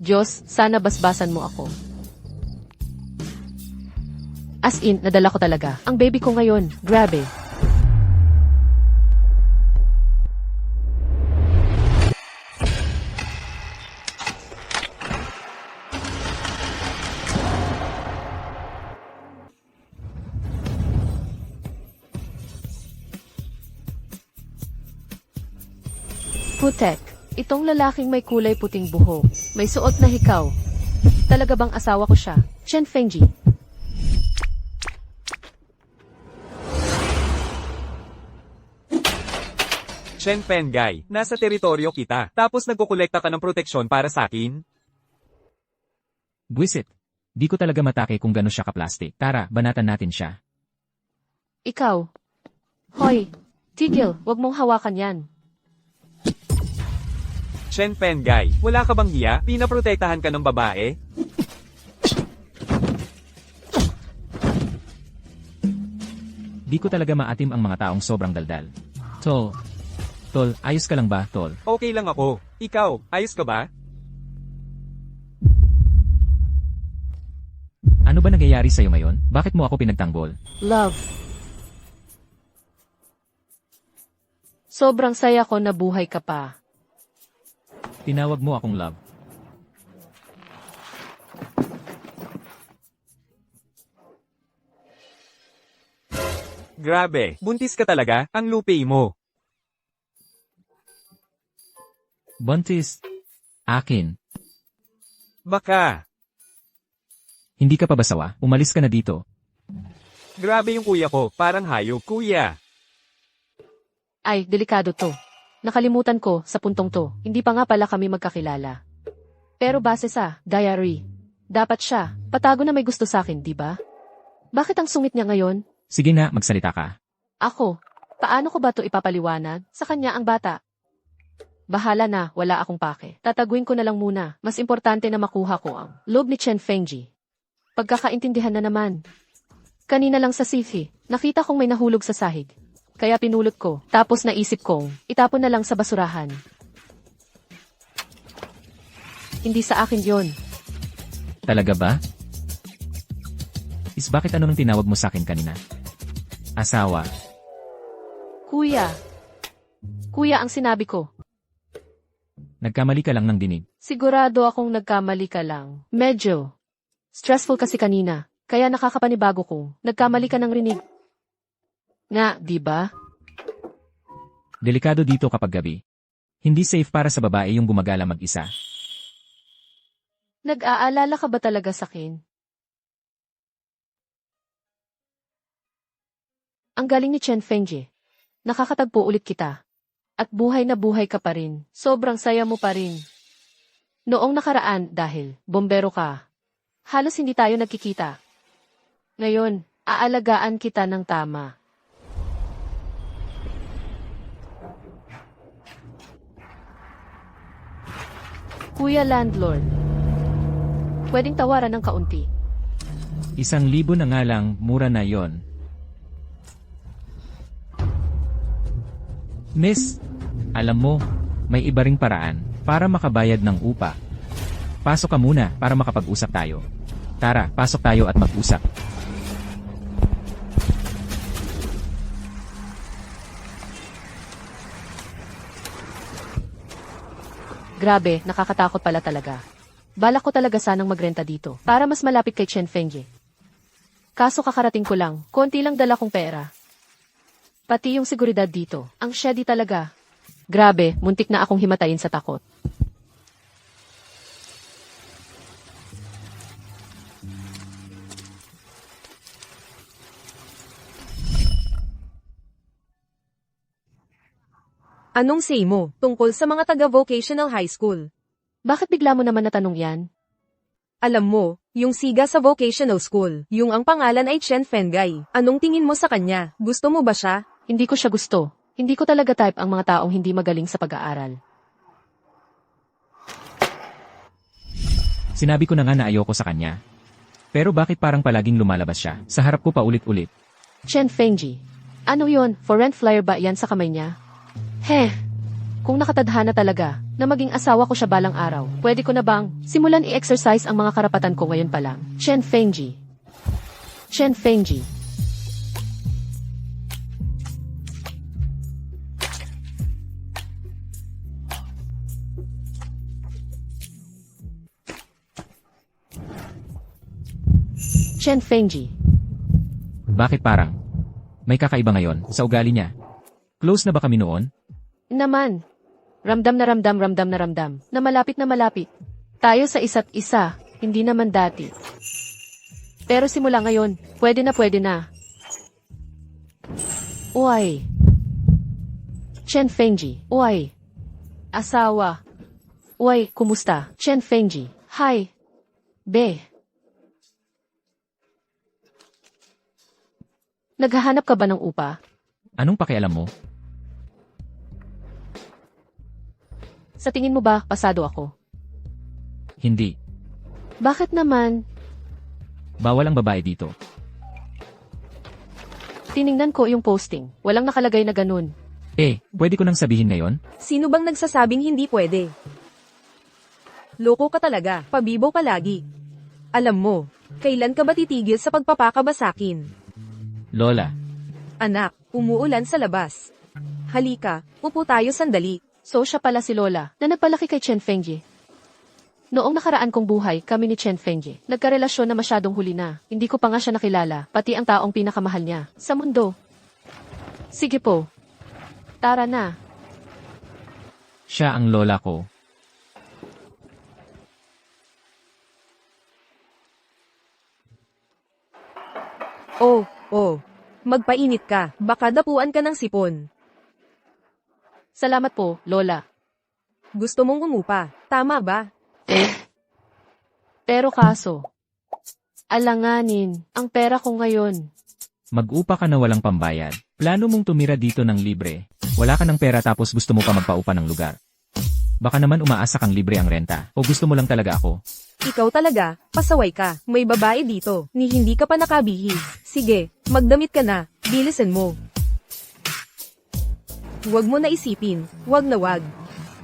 Diyos, sana basbasan mo ako. As in, nadala ko talaga. Ang baby ko ngayon, grabe. Putek, itong lalaking may kulay puting buhok, may suot na hikaw. Talaga bang asawa ko siya? Chen Fengji. Shen Pengay, nasa teritoryo kita, tapos nagkukolekta ka ng proteksyon para sa akin? Buwisit. Di ko talaga matake kung gano'n siya kaplastik. Tara, banatan natin siya. Ikaw. Hoy, tigil, wag mong hawakan yan. Shen Pengay, wala ka bang hiya? Pinaprotektahan ka ng babae? Di ko talaga maatim ang mga taong sobrang daldal. Tol, ayos ka lang ba, Tol? Okay lang ako. Ikaw, ayos ka ba? Ano ba nangyayari sa'yo ngayon? Bakit mo ako pinagtanggol? Love. Sobrang saya ko na buhay ka pa. Tinawag mo akong love. Grabe, buntis ka talaga, ang lupi mo. Buntis. Akin. Baka. Hindi ka pa ba sawa? Umalis ka na dito. Grabe yung kuya ko, parang hayop, kuya. Ay, delikado to. Nakalimutan ko sa puntong to, hindi pa nga pala kami magkakilala. Pero base sa diary, dapat siya, patago na may gusto sa akin, di ba? Bakit ang sungit niya ngayon? Sige na, magsalita ka. Ako, paano ko ba to ipapaliwanag? Sa kanya ang bata. Bahala na, wala akong pake. Tataguin ko na lang muna. Mas importante na makuha ko ang loob ni Chen Fengji. Pagkakaintindihan na naman. Kanina lang sa CV, nakita kong may nahulog sa sahig. Kaya pinulot ko, tapos naisip kong, itapon na lang sa basurahan. Hindi sa akin yon. Talaga ba? Bakit ano nang tinawag mo sa akin kanina? Asawa. Kuya. Kuya ang sinabi ko. Nagkamali ka lang ng dinig. Sigurado akong nagkamali ka lang. Medyo. Stressful kasi kanina, kaya nakakapanibago kong nagkamali ka ng rinig. Nga, di ba? Delikado dito kapag gabi. Hindi safe para sa babae yung gumagala mag-isa. Nag-aalala ka ba talaga sa akin? Ang galing ni Chen Fengji. Nakakatagpo ulit kita. At buhay na buhay ka pa rin. Sobrang saya mo pa rin. Noong nakaraan, dahil bombero ka, halos hindi tayo nagkikita. Ngayon, aalagaan kita ng tama. Kuya Landlord, pwedeng tawaran ng kaunti. 1,000 na nga lang, mura na yon. Miss, alam mo, may iba ring paraan para makabayad ng upa. Pasok ka muna para makapag-usap tayo. Tara, pasok tayo at mag-usap. Grabe, nakakatakot pala talaga. Balak ko talaga sanang magrenta dito para mas malapit kay Chen Fengji. Kaso kakarating ko lang, konti lang dala kong pera. Pati yung seguridad dito, ang shady talaga. Grabe, muntik na akong himatayin sa takot. Anong say mo tungkol sa mga taga-vocational high school? Bakit bigla mo naman natanong yan? Alam mo, yung siga sa vocational school, yung ang pangalan ay Chen Fengay. Anong tingin mo sa kanya? Gusto mo ba siya? Hindi ko siya gusto. Hindi ko talaga type ang mga taong hindi magaling sa pag-aaral. Sinabi ko na nga na ayoko sa kanya. Pero bakit parang palaging lumalabas siya? Sa harap ko pa ulit-ulit. Chen Fengji. Ano yon? For rent flyer ba yan sa kamay niya? Heh. Kung nakatadhana talaga na maging asawa ko siya balang araw, pwede ko na bang simulan i-exercise ang mga karapatan ko ngayon pa lang? Chen Fengji. Chen Fengji. Chen Fengji. Bakit parang may kakaiba ngayon sa ugali niya? Close na ba kami noon? Naman. Ramdam na ramdam, ramdam na ramdam. Na malapit na malapit. Tayo sa isa't isa, hindi naman dati. Pero simula ngayon, pwede na pwede na. Uy. Chen Fengji. Uy. Asawa. Uy, kumusta? Chen Fengji. Hi. Be. Naghahanap ka ba ng upa? Anong pakialam mo? Sa tingin mo ba, pasado ako? Hindi. Bakit naman? Bawal ang babae dito. Tiningnan ko yung posting. Walang nakalagay na ganun. Pwede ko nang sabihin ngayon? Sino bang nagsasabing hindi pwede? Loko ka talaga, pabibo ka lagi. Alam mo, kailan ka ba titigil sa pagpapakaba sakin? Lola, Anak, umuulan sa labas. Halika, upo tayo sandali. So siya pala si Lola, na nagpalaki kay Chen Fengji. Noong nakaraan kong buhay, kami ni Chen Fengji. Nagkarelasyon na masyadong huli na. Hindi ko pa nga siya nakilala, pati ang taong pinakamahal niya sa mundo. Sige po. Tara na. siya ang lola ko. Oh. Magpainit ka, baka dapuan ka ng sipon. Salamat po, Lola. Gusto mong umupa, tama ba? Pero kaso, alanganin, ang pera ko ngayon. Mag-upa ka na walang pambayad. Plano mong tumira dito ng libre. Wala ka ng pera tapos gusto mo pa magpaupa ng lugar. Baka naman umaasa kang libre ang renta, o gusto mo lang talaga ako. Ikaw talaga, pasaway ka. May babae dito, ni hindi ka pa nakabihis. Sige, magdamit ka na, bilisan mo. Huwag mo na isipin, wag na wag.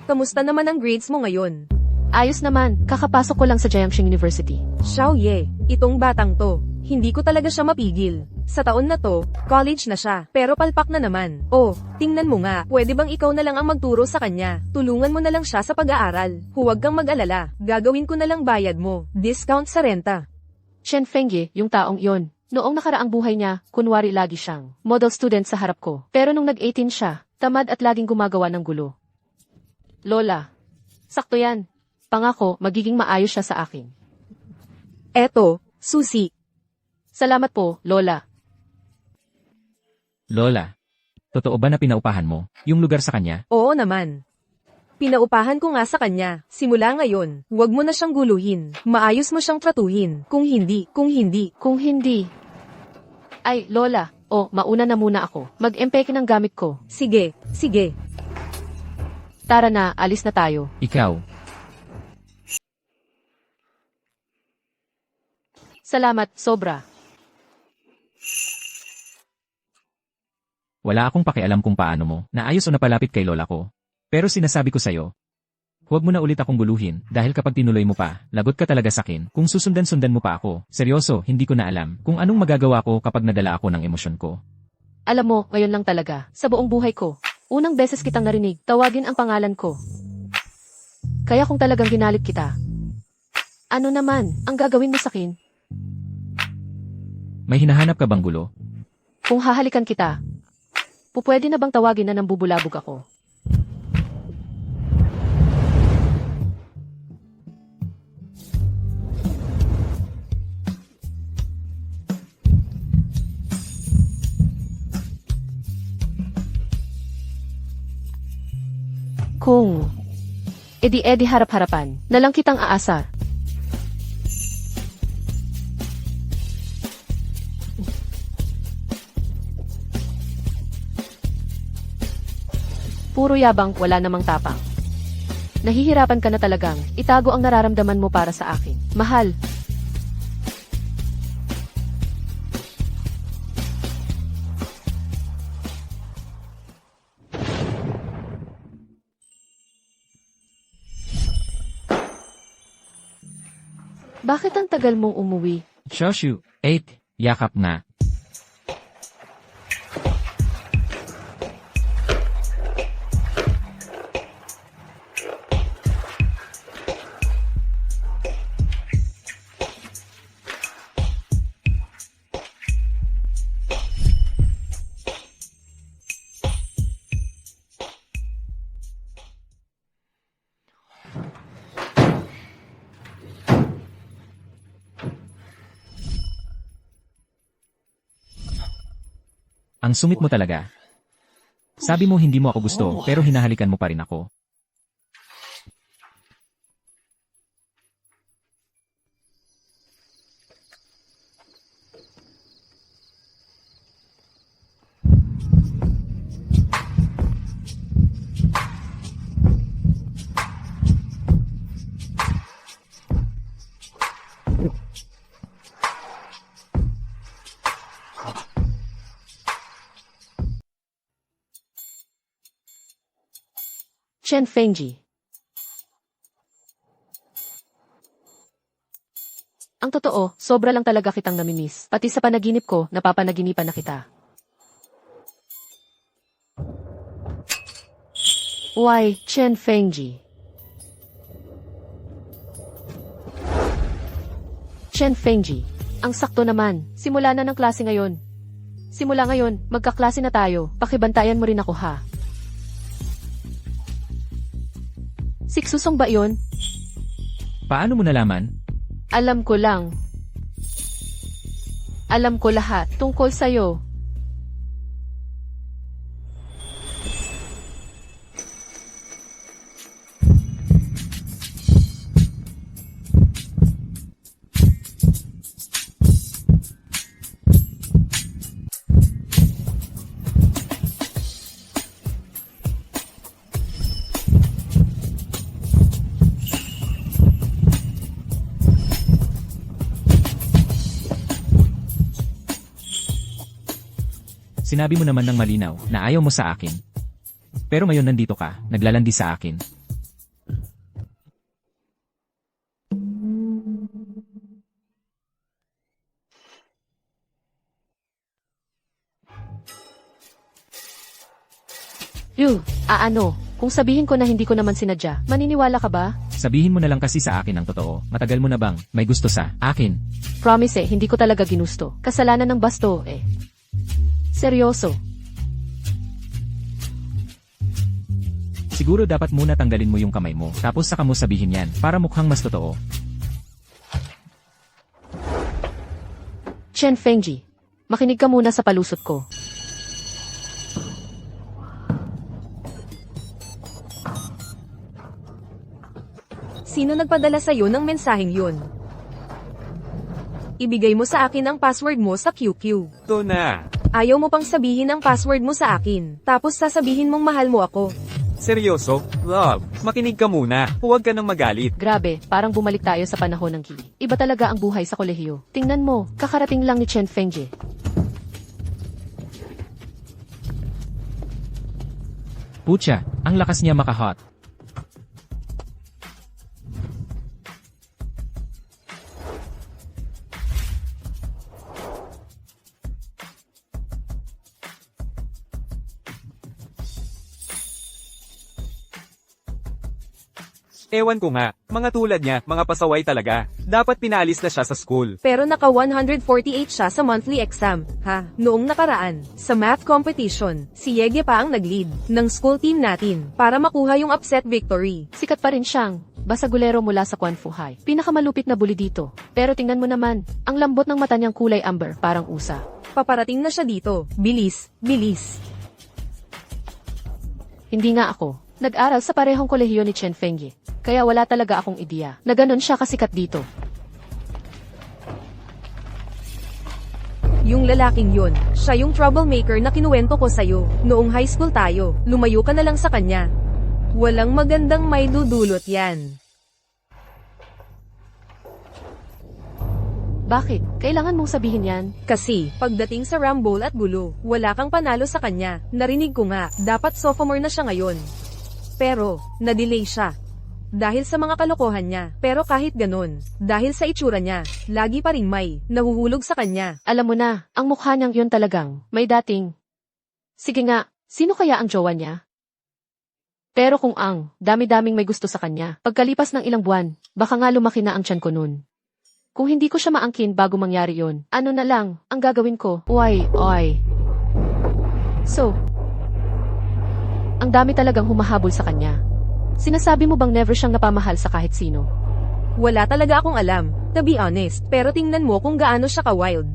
Kamusta naman ang grades mo ngayon? Ayos naman, kakapasok ko lang sa Jiangxing University. Xiaoye, itong batang to, hindi ko talaga siya mapigil. Sa taon na to, college na siya, pero palpak na naman. Oh, tingnan mo nga, pwede bang ikaw na lang ang magturo sa kanya? Tulungan mo na lang siya sa pag-aaral. Huwag kang mag-alala, gagawin ko na lang bayad mo. Discount sa renta. Chen Fengye, yung taong iyon. Noong nakaraang buhay niya, kunwari lagi siyang model student sa harap ko. Pero nung nag-18 siya, tamad at laging gumagawa ng gulo. Lola, sakto yan. Pangako, magiging maayos siya sa akin. Eto, susi. Salamat po, Lola. Lola, totoo ba na pinaupahan mo yung lugar sa kanya? Oo naman. Pinaupahan ko nga sa kanya. Simula ngayon, huwag mo na siyang guluhin. Maayos mo siyang tratuhin. Kung hindi. Kung hindi. Ay, Lola, mauna na muna ako. Mag-empeke ng gamit ko. Sige. Tara na, alis na tayo. Ikaw, Salamat, sobra. wala akong pakialam kung paano mo, naayos o napalapit kay lola ko. Pero sinasabi ko sa'yo, huwag mo na ulit akong guluhin, dahil kapag tinuloy mo pa, lagot ka talaga sakin. Kung susundan-sundan mo pa ako, seryoso, hindi ko na alam kung anong magagawa ko kapag nadala ako ng emosyon ko. Alam mo, ngayon lang talaga, sa buong buhay ko, unang beses kitang narinig, tawagin ang pangalan ko. Kaya kung talagang ginalit kita, ano naman, ang gagawin mo sakin? May hinahanap ka bang gulo? Kung hahalikan kita, pupwede na bang tawagin na nambubulabog ako? Kung edi harap-harapan, na lang kitang aasar. Puro yabang, wala namang tapang. Nahihirapan ka na talagang itago ang nararamdaman mo para sa akin. Mahal. Bakit ang tagal mong umuwi? Shoshu, 8, yakap nga. Ang sungit mo talaga. Sabi mo hindi mo ako gusto, pero hinahalikan mo pa rin ako. Chen Fengji. Ang totoo, sobra lang talaga kitang namimiss. Pati sa panaginip ko, napapanaginipan na kita. Why, Chen Fengji? Chen Fengji. Ang sakto naman. Simula na ng klase ngayon. Simula ngayon, magkaklase na tayo. Pakibantayan mo rin ako ha. Siksusong ba yun? Paano mo nalaman? Alam ko lang. Alam ko lahat tungkol sa'yo. Sinabi mo naman ng malinaw na ayaw mo sa akin. Pero ngayon nandito ka, naglalandi sa akin. Ano? Kung sabihin ko na hindi ko naman sinadya, maniniwala ka ba? Sabihin mo na lang kasi sa akin ang totoo. Matagal mo na bang may gusto sa akin? Promise hindi ko talaga ginusto. Kasalanan ng basto Seryoso. Siguro dapat muna tanggalin mo yung kamay mo, tapos saka mo sabihin yan, para mukhang mas totoo. Chen Fengji, makinig ka muna sa palusot ko. Sino nagpadala sa'yo ng mensaheng yun? Ibigay mo sa akin ang password mo sa QQ. Ito na. Ayaw mo pang sabihin ang password mo sa akin. Tapos sasabihin mong mahal mo ako. Seryoso? Love, makinig ka muna. Huwag ka nang magalit. Grabe, parang bumalik tayo sa panahon ng Kili. Iba talaga ang buhay sa kolehiyo. Tingnan mo, kakarating lang ni Chen Fengji. Pucha, ang lakas niya makahot. Ewan ko nga, mga tulad niya, mga pasaway talaga. Dapat pinaalis na siya sa school. Pero naka 148 siya sa monthly exam, ha? Noong nakaraan, sa math competition, si Yege pa ang nag-lead ng school team natin para makuha yung upset victory. Sikat pa rin siyang basagulero mula sa Quanfu High. Pinakamalupit na bully dito. Pero tingnan mo naman, ang lambot ng mata niyang kulay amber, parang usa. Paparating na siya dito. Bilis, bilis. Hindi nga ako. Nag-aral sa parehong kolehiyo ni Chen Fengji. Kaya wala talaga akong ideya na ganon siya kasikat dito. Yung lalaking yun, siya yung troublemaker na kinuwento ko sa'yo. Noong high school tayo, lumayo ka na lang sa kanya. Walang magandang may dudulot yan. Bakit? Kailangan mong sabihin yan? Kasi, pagdating sa Rumble at Gulo, wala kang panalo sa kanya. Narinig ko nga, dapat sophomore na siya ngayon. Pero, na-delay siya. dahil sa mga kalokohan niya. Pero kahit ganun, dahil sa itsura niya, lagi pa ring may nahuhulog sa kanya. Alam mo na, ang mukha niyang yun talagang may dating. Sige nga, sino kaya ang jowa niya? Pero kung ang dami-daming may gusto sa kanya, pagkalipas ng ilang buwan, baka nga lumaki na ang tiyan ko nun. Kung hindi ko siya maangkin bago mangyari yon, ano na lang ang gagawin ko? Oy. So, ang dami talagang humahabol sa kanya. Sinasabi mo bang never siyang napamahal sa kahit sino? Wala talaga akong alam, to be honest, pero tingnan mo kung gaano siya ka-wild.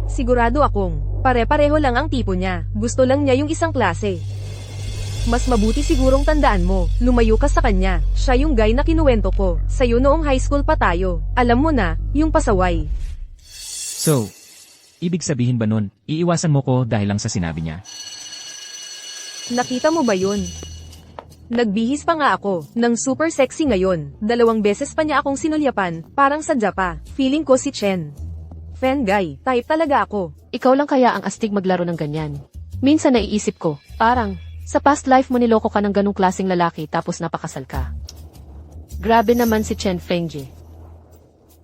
Sigurado akong, pare-pareho lang ang tipo niya, gusto lang niya yung isang klase. Mas mabuti sigurong tandaan mo, lumayo ka sa kanya, siya yung guy na kinuwento ko, sa'yo noong high school pa tayo, alam mo na, yung pasaway. So, ibig sabihin ba nun, iiwasan mo ko dahil lang sa sinabi niya? Nakita mo ba yun? Nagbihis pa nga ako, ng super sexy ngayon, 2 beses pa niya akong sinulyapan, parang sadya pa, feeling ko si Chen. Fan guy, type talaga ako. Ikaw lang kaya ang astig maglaro ng ganyan. Minsan naiisip ko, parang, sa past life mo niloko ka ng ganong klaseng lalaki tapos napakasal ka. Grabe naman si Chen Fengji.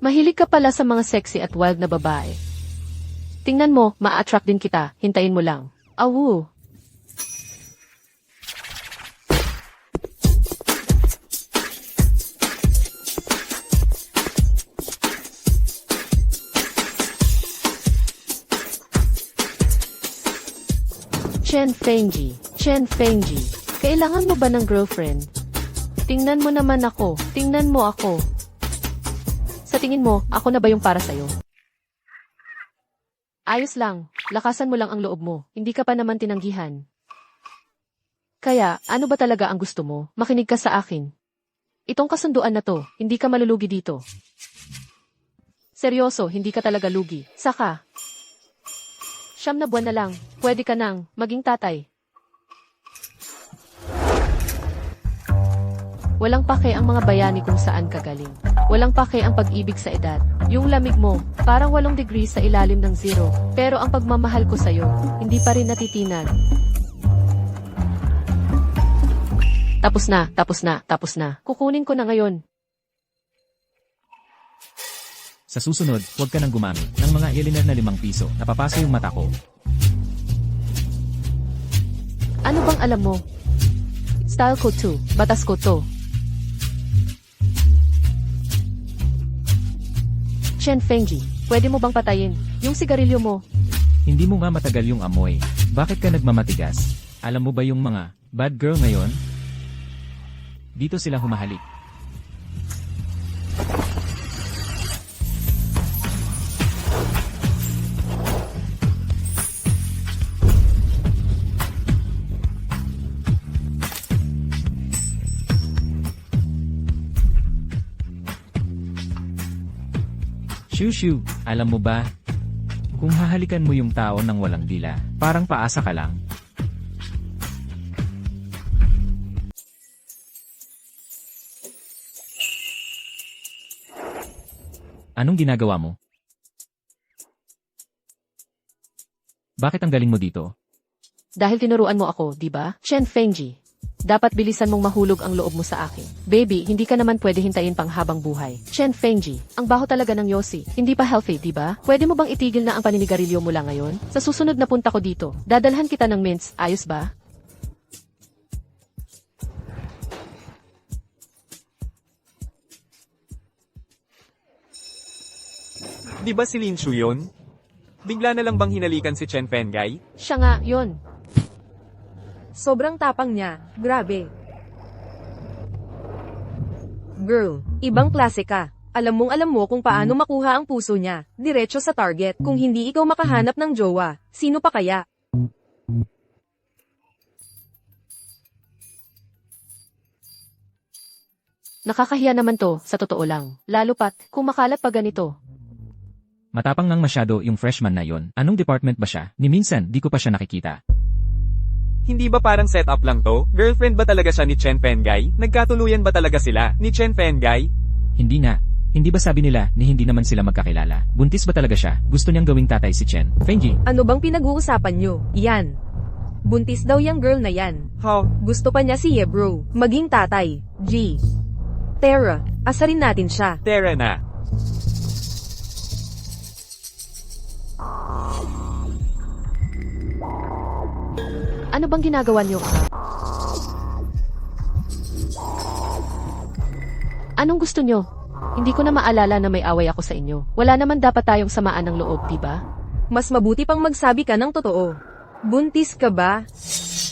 Mahilig ka pala sa mga sexy at wild na babae. Tingnan mo, ma-attract din kita, hintayin mo lang. Awu. Chen Fengji, kailangan mo ba ng girlfriend? Tingnan mo naman ako, tingnan mo ako. Sa tingin mo, ako na ba yung para sa'yo? Ayos lang, lakasan mo lang ang loob mo, hindi ka pa naman tinanggihan. Kaya, ano ba talaga ang gusto mo? Makinig ka sa akin. Itong kasunduan na to, hindi ka malulugi dito. Seryoso, hindi ka talaga lugi. Saka, 9 na buwan na lang, pwede ka nang maging tatay. Walang pake ang mga bayani kung saan ka galing. Walang pake ang pag-ibig sa edad. Yung lamig mo, parang 8 degrees sa ilalim ng 0. Pero ang pagmamahal ko sa'yo, hindi pa rin natitinag. Tapos na. Kukunin ko na ngayon. Sa susunod, huwag ka nang gumamit ng mga hiliner na 5 piso, napapasa yung mata ko. Ano bang alam mo? Style ko to, batas ko to. Chen Fengji, pwede mo bang patayin yung sigarilyo mo? Hindi mo nga matagal yung amoy. Bakit ka nagmamatigas? Alam mo ba yung mga bad girl ngayon? Dito sila humahalik. Shoo, alam mo ba? Kung hahalikan mo yung tao ng walang dila, parang paasa ka lang. Anong ginagawa mo? Bakit ang galing mo dito? Dahil tinuruan mo ako, di ba? Chen Fengji. Dapat bilisan mong mahulog ang loob mo sa akin. Baby, hindi ka naman pwede hintayin pang habang buhay. Chen Fengji, ang baho talaga ng yosi. Hindi pa healthy, di ba? Pwede mo bang itigil na ang paninigarilyo mula ngayon? Sa susunod na punta ko dito, dadalhan kita ng mints, ayos ba? Di ba si Lin Shu yun? Bigla na lang bang hinalikan si Chen Fenggai? Siya nga, yon. Sobrang tapang niya, grabe. Girl, ibang klase ka. Alam mo kung paano makuha ang puso niya, diretso sa target. Kung hindi ikaw makahanap ng jowa, sino pa kaya? Nakakahiya naman to, sa totoo lang. Lalo pat, kung makalat pa ganito. Matapang ngang masyado yung freshman na yon. Anong department ba siya? Ni minsan, di ko pa siya nakikita. Hindi ba parang setup lang to? Girlfriend ba talaga siya ni Chen Fenggai? Nagkatuluyan ba talaga sila ni Chen Fenggai? Hindi nga. Hindi ba sabi nila ni hindi naman sila magkakilala? Buntis ba talaga siya? Gusto niyang gawing tatay si Chen Fengji. Ano bang pinag-uusapan nyo? Yan. Buntis daw yung girl na yan. How? Gusto pa niya si Bro maging tatay. G. Tara, asarin natin siya. Tara na. Ano bang ginagawa niyo? Anong gusto niyo? Hindi ko na maalala na may away ako sa inyo. Wala naman dapat tayong samaan ng loob, diba? Mas mabuti pang magsabi ka ng totoo. Buntis ka ba?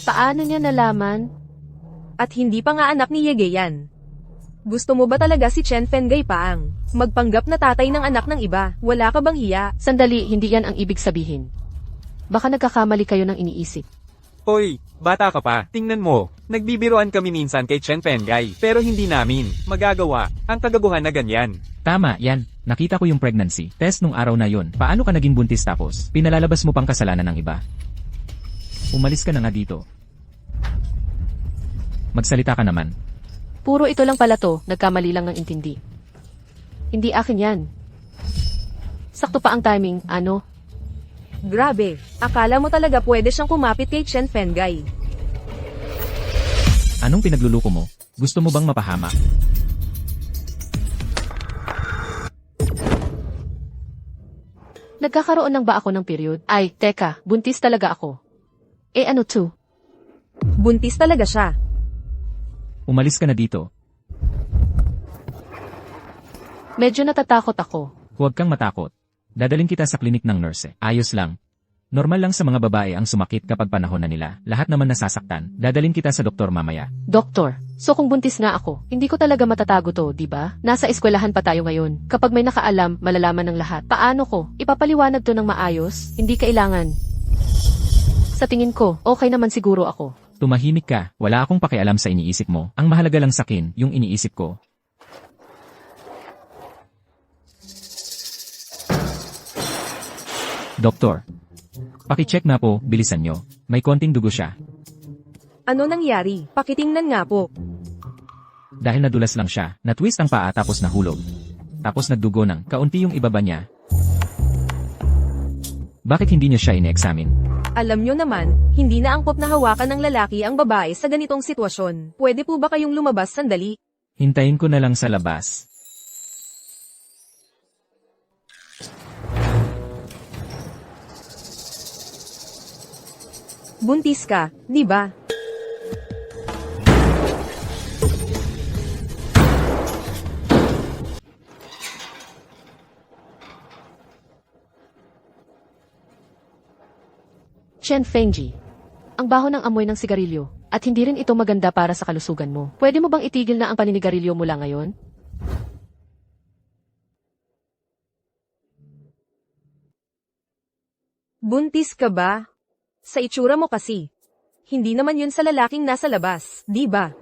Paano niya nalaman? At hindi pa nga anak ni Yege yan. Gusto mo ba talaga si Chen Fengay Paang? Magpanggap na tatay ng anak ng iba, wala ka bang hiya? Sandali, hindi yan ang ibig sabihin. Baka nagkakamali kayo ng iniisip. Hoy, bata ka pa. Tingnan mo. Nagbibiroan kami minsan kay Chen Pengay, pero hindi namin magagawa ang kagaguhan na ganyan. Tama, yan. Nakita ko yung pregnancy test nung araw na yon. Paano ka naging buntis tapos pinalalabas mo pang kasalanan ng iba? Umalis ka na nga dito. Magsalita ka naman. Puro ito lang pala to, nagkamali lang ng intindi. Hindi akin yan. Sakto pa ang timing, ano? Grabe, akala mo talaga pwede siyang kumapit kay Chen Fengay. Anong pinagluluko mo? Gusto mo bang mapahamak? Nagkakaroon lang ba ako ng period? Ay, teka, buntis talaga ako. Eh ano to? Buntis talaga siya. Umalis ka na dito. Medyo natatakot ako. Huwag kang matakot. Dadalhin kita sa klinik ng nurse. Ayos lang. Normal lang sa mga babae ang sumakit kapag panahon na nila. Lahat naman nasasaktan. Dadalhin kita sa doktor mamaya. Doktor, so kung buntis nga ako, hindi ko talaga matatago to, di ba? Nasa eskwelahan pa tayo ngayon. Kapag may nakaalam, malalaman ng lahat. Paano ko? Ipapaliwanag to ng maayos? Hindi kailangan. Sa tingin ko, okay naman siguro ako. Tumahimik ka. Wala akong pakialam sa iniisip mo. Ang mahalaga lang sakin, yung iniisip ko. Doktor. Pakicheck na po, bilisan nyo. May konting dugo siya. Ano nangyari? Pakitingnan nga po. Dahil nadulas lang siya, natwist ang paa tapos nahulog. Tapos nagdugo ng kaunti yung ibaba niya. Bakit hindi niya siya ine-examine? Alam nyo naman, hindi na angkop na hawakan ng lalaki ang babae sa ganitong sitwasyon. Pwede po ba kayong lumabas sandali? Hintayin ko na lang sa labas. Buntis ka, di ba? Chen Fengji. Ang baho ng amoy ng sigarilyo, at hindi rin ito maganda para sa kalusugan mo. Pwede mo bang itigil na ang paninigarilyo mula ngayon? Buntis ka ba? Sa itsura mo kasi. Hindi naman yun sa lalaking nasa labas, di ba?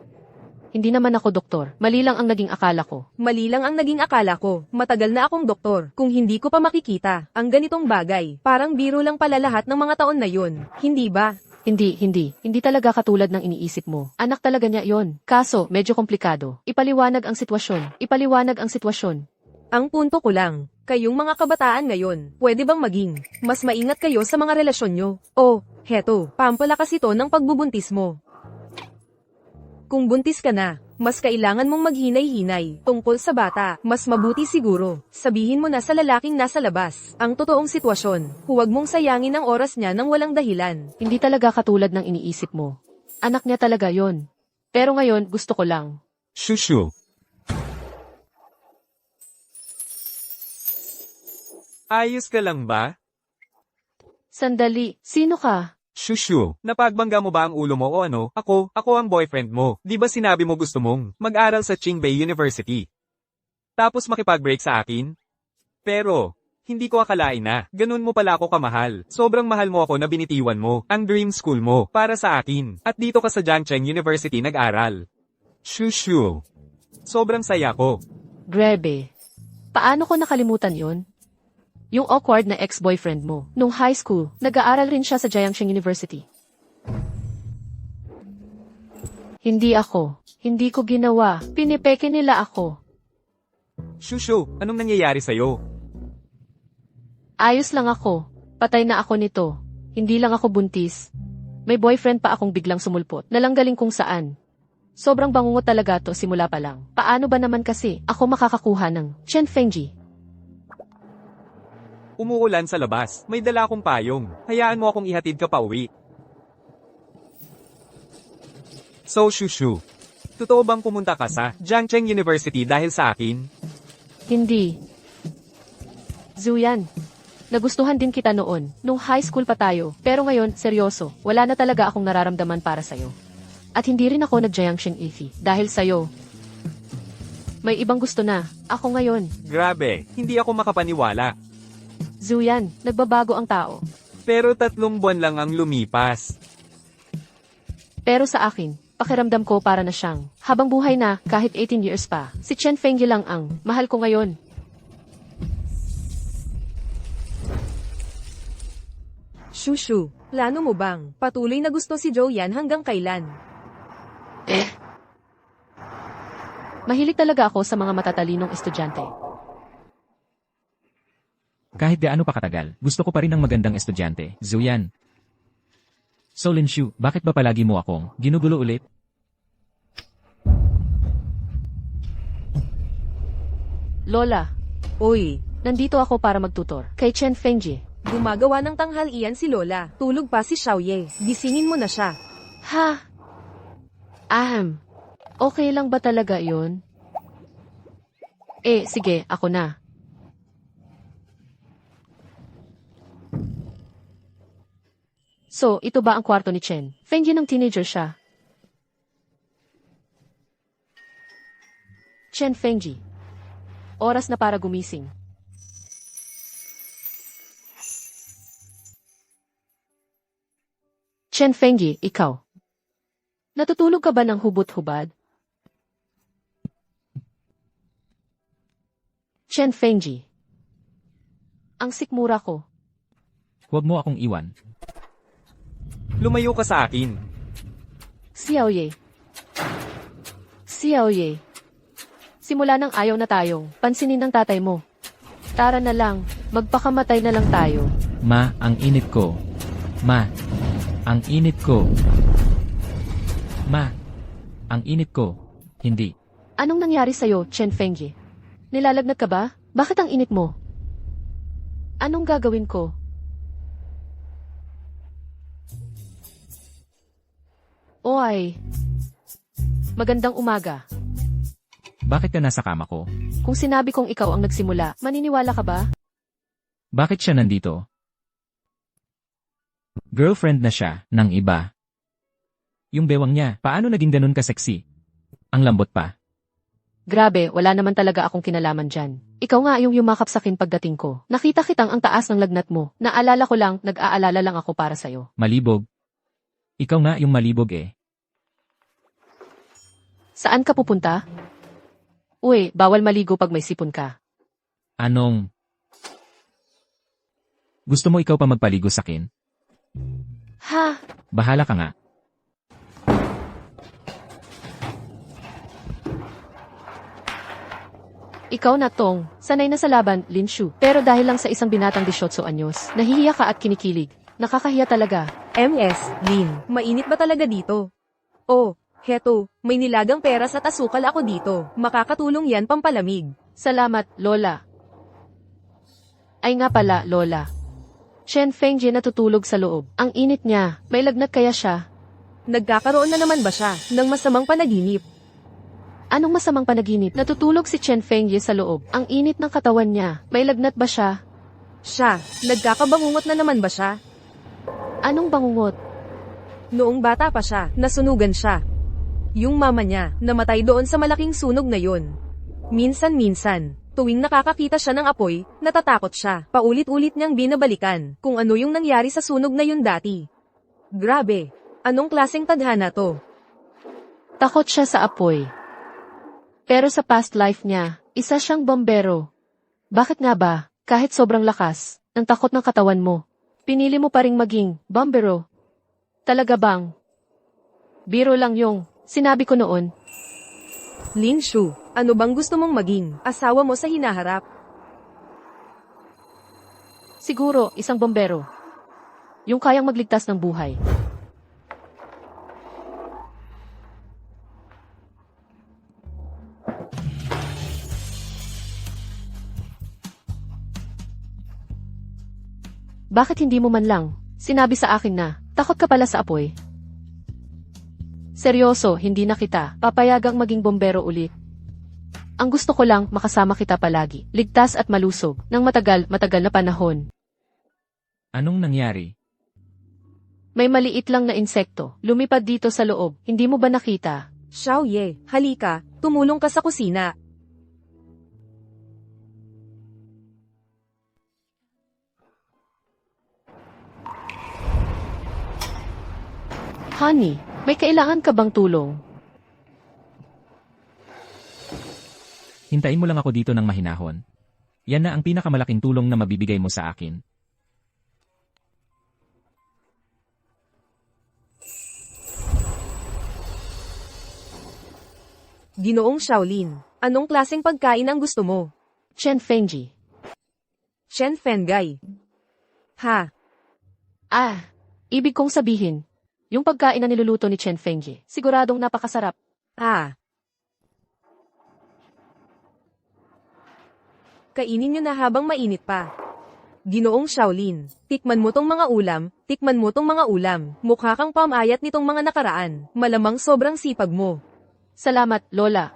Hindi naman ako doktor. Mali lang ang naging akala ko. Mali lang ang naging akala ko. Matagal na akong doktor. Kung hindi ko pa makikita ang ganitong bagay, parang biro lang pala lahat ng mga taon na yun. Hindi ba? Hindi. Hindi talaga katulad ng iniisip mo. Anak talaga niya yon. Kaso, medyo komplikado. Ipaliwanag ang sitwasyon. Ang punto ko lang, kayong mga kabataan ngayon, pwede bang maging mas maingat kayo sa mga relasyon nyo? Oh, heto, pampalakas ito ng pagbubuntis mo. Kung buntis ka na, mas kailangan mong maghinay-hinay tungkol sa bata. Mas mabuti siguro, sabihin mo na sa lalaking nasa labas ang totoong sitwasyon. Huwag mong sayangin ang oras niya nang walang dahilan. Hindi talaga katulad ng iniisip mo. Anak niya talaga yon. Pero ngayon, gusto ko lang. Shushu. Ayos ka lang ba? Sandali, sino ka? Shushu, napagbangga mo ba ang ulo mo o ano? Ako ang boyfriend mo. Di ba sinabi mo gusto mong mag-aral sa Qingbei University? Tapos makipag-break sa akin? Pero, hindi ko akalain na, ganun mo pala ako kamahal. Sobrang mahal mo ako na binitiwan mo, ang dream school mo, para sa akin. At dito ka sa Jiangcheng University nag-aral. Shushu. Sobrang saya ko. Grebe. Paano ko nakalimutan yon? Yung awkward na ex-boyfriend mo. Nung high school, nag-aaral rin siya sa Jiangcheng University. Hindi ako. Hindi ko ginawa. Pinipeke nila ako. Shushu, anong nangyayari sa'yo? Ayos lang ako. Patay na ako nito. Hindi lang ako buntis. May boyfriend pa akong biglang sumulpot. Nalanggaling kung saan. Sobrang bangungot talaga to simula pa lang. Paano ba naman kasi ako makakakuha ng Chen Fengji? Umuulan sa labas. May dala akong payong. Hayaan mo akong ihatid ka pauwi. So, Shushu. Totoo bang pumunta ka sa Jiangcheng University dahil sa akin? Hindi. Zuyan. Nagustuhan din kita noon, nung high school pa tayo. Pero ngayon, seryoso, wala na talaga akong nararamdaman para sa'yo. At hindi rin ako nag-Jiangcheng Ifi dahil sa'yo. May ibang gusto na. Ako ngayon. Grabe, hindi ako makapaniwala. Zuyan, nagbabago ang tao. Pero 3 buwan lang ang lumipas. Pero sa akin, pakiramdam ko para na siyang, habang buhay na, kahit 18 years pa, si Chen Fengyi lang ang mahal ko ngayon. Shushu, plano mo bang patuloy na gusto si Joyan hanggang kailan? Mahilig talaga ako sa mga matatalinong estudyante. Kahit gaano pa katagal, gusto ko pa rin ang magandang estudyante, Zuyan. So Linshu, bakit ba palagi mo akong ginugulo ulit? Lola, Oy, nandito ako para magtutor kay Chen Fengji. gumagawa ng tanghalian si Lola. Tulog pa si Xiaoye. Gisingin mo na siya. Ha? Okay lang ba talaga yun? Sige, ako na. So, ito ba ang kwarto ni Chen? Fengji ng teenager siya. Chen Fengji. Oras na para gumising. Chen Fengji, ikaw. Natutulog ka ba ng hubot-hubad? Chen Fengji. Ang sikmura ko. Huwag mo akong iwan. Lumayo ka sa akin. Xiaoye. Xiaoye. Simula nang ayaw na tayong pansinin ng tatay mo. Tara na lang, magpakamatay na lang tayo. Ma, ang init ko. Ma, ang init ko. Ma, ang init ko. Hindi. Anong nangyari sa'yo, Chen Fengji? Nilalagnat ka ba? Bakit ang init mo? Anong gagawin ko? Oy. Magandang umaga. Bakit ka nasa kama ko? Kung sinabi kong ikaw ang nagsimula, maniniwala ka ba? Bakit siya nandito? Girlfriend na siya ng iba. Yung bewang niya, paano naging ganun ka-sexy? Ang lambot pa. Grabe, wala naman talaga akong kinalaman dyan. Ikaw nga yung yumakap sa'kin pagdating ko. Nakita kitang ang taas ng lagnat mo. Naalala ko lang, nag-aalala lang ako para sa'yo. Malibog. Ikaw nga yung malibog eh. Saan ka pupunta? Uy, bawal maligo pag may sipon ka. Anong? Gusto mo ikaw pa magpaligo sa'kin? Ha? Bahala ka nga. Ikaw na tong, sanay na sa laban, Linshu. Pero dahil lang sa isang binatang 18 anyos, nahihiya ka at kinikilig. Nakakahiya talaga. MS, Lin, mainit ba talaga dito? Oh, heto, may nilagang peras at asukal ako dito. Makakatulong yan pampalamig. Salamat, Lola. Ay nga pala, Lola. Chen Fengji natutulog sa loob. Ang init niya, may lagnat kaya siya. Nagkakaroon na naman ba siya ng masamang panaginip? Anong masamang panaginip? Natutulog si Chen Fengyi sa loob. Ang init ng katawan niya. May lagnat ba siya? Siya, nagkakabangungot na naman ba siya? Anong bangungot? Noong bata pa siya, nasunugan siya. Yung mama niya, namatay doon sa malaking sunog na yun. Minsan-minsan, tuwing nakakakita siya ng apoy, natatakot siya. Paulit-ulit niyang binabalikan kung ano yung nangyari sa sunog na yun dati. Grabe, anong klaseng tadhana to? Takot siya sa apoy. Pero sa past life niya, isa siyang bombero. Bakit nga ba, kahit sobrang lakas, ng takot ng katawan mo, pinili mo pa ring maging bombero? Talaga bang? Biro lang yung sinabi ko noon. Lin Shu, ano bang gusto mong maging asawa mo sa hinaharap? Siguro, isang bombero. Yung kayang magligtas ng buhay. Bakit hindi mo man lang sinabi sa akin na takot ka pala sa apoy? Seryoso, hindi na kita papayagang maging bombero ulit. Ang gusto ko lang makasama kita palagi, ligtas at malusog, ng matagal na panahon. Anong nangyari? May maliit lang na insekto, lumipad dito sa loob, hindi mo ba nakita? Xiaoye, halika, tumulong ka sa kusina. Honey, may kailangan ka bang tulong? Hintayin mo lang ako dito ng mahinahon. Yan na ang pinakamalaking tulong na mabibigay mo sa akin. Ginoong Shaolin, anong klaseng pagkain ang gusto mo? Chen Fengji. Shen Fenggai. Ha, Ibig kong sabihin, yung pagkain na niluluto ni Chen Fengji, siguradong napakasarap. Kainin nyo na habang mainit pa. Ginoong Shaolin, tikman mo tong mga ulam, mukha kang pamayat nitong mga nakaraan, malamang sobrang sipag mo. Salamat, Lola.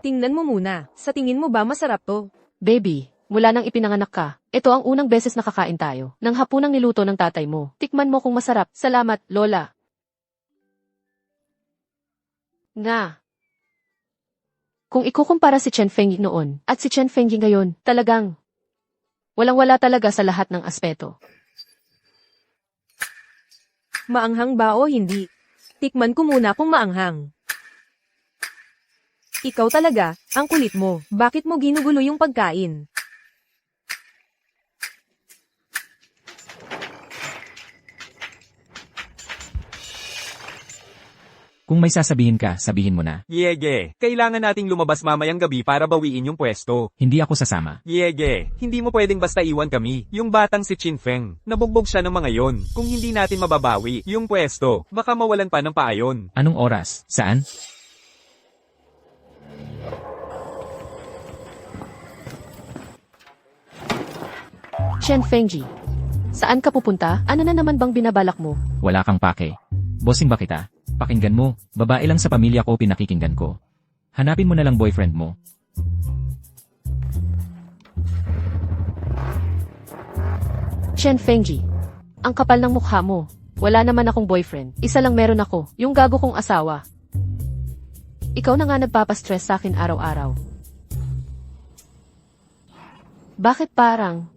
Tingnan mo muna, sa tingin mo ba masarap to? Baby, mula nang ipinanganak ka, ito ang unang beses na kakain tayo, ng hapunang niluto ng tatay mo. Tikman mo kung masarap. Salamat, Lola. Nga. Kung ikukumpara si Chen Fengyi noon, at si Chen Fengyi ngayon, talagang walang-wala talaga sa lahat ng aspeto. Maanghang ba o hindi? Tikman ko muna kung maanghang. Ikaw talaga, ang kulit mo, bakit mo ginugulo yung pagkain? Kung may sasabihin ka, sabihin mo na. Yege, kailangan nating lumabas mamayang gabi para bawiin yung pwesto. Hindi ako sasama. Yege, hindi mo pwedeng basta iwan kami. Yung batang si Chin Feng, nabugbog siya ng mga yon. Kung hindi natin mababawi yung pwesto, baka mawalan pa ng paayon. Anong oras? Saan? Chen Fengji, saan ka pupunta? Ano na naman bang binabalak mo? Wala kang pake. Bossing ba kita? Pakinggan mo, babae lang sa pamilya ko pinakikinggan ko. Hanapin mo na lang boyfriend mo. Chen Fengji, ang kapal ng mukha mo. Wala naman akong boyfriend. Isa lang meron ako, yung gago kong asawa. Ikaw na nga nagpapastress sa akin araw-araw. Bakit parang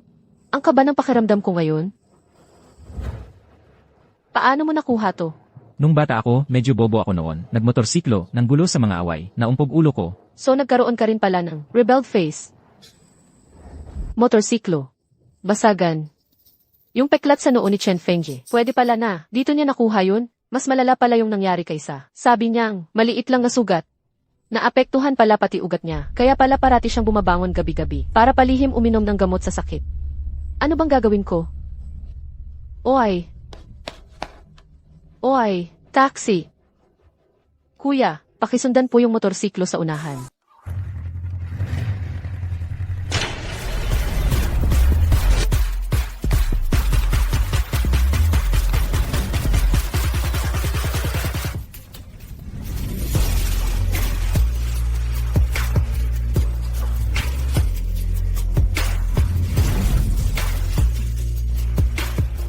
ang kaba ng pakiramdam ko ngayon? Paano mo nakuha to? Nung bata ako, medyo bobo ako noon. Nagmotorsiklo, nang gulo sa mga away, naumpog ulo ko. So nagkaroon ka rin pala ng rebelled face. Motorsiklo. Basagan. Yung peklat sa noo ni Chen Fengji. Pwede pala na. Dito niya nakuha yun. Mas malala pala yung nangyari kaysa. Sabi niyang, maliit lang na sugat. Naapektuhan pala pati ugat niya. Kaya pala parati siyang bumabangon gabi-gabi. Para palihim uminom ng gamot sa sakit. Ano bang gagawin ko? Oy, taxi. Kuya, pakisundan po yung motorsiklo sa unahan.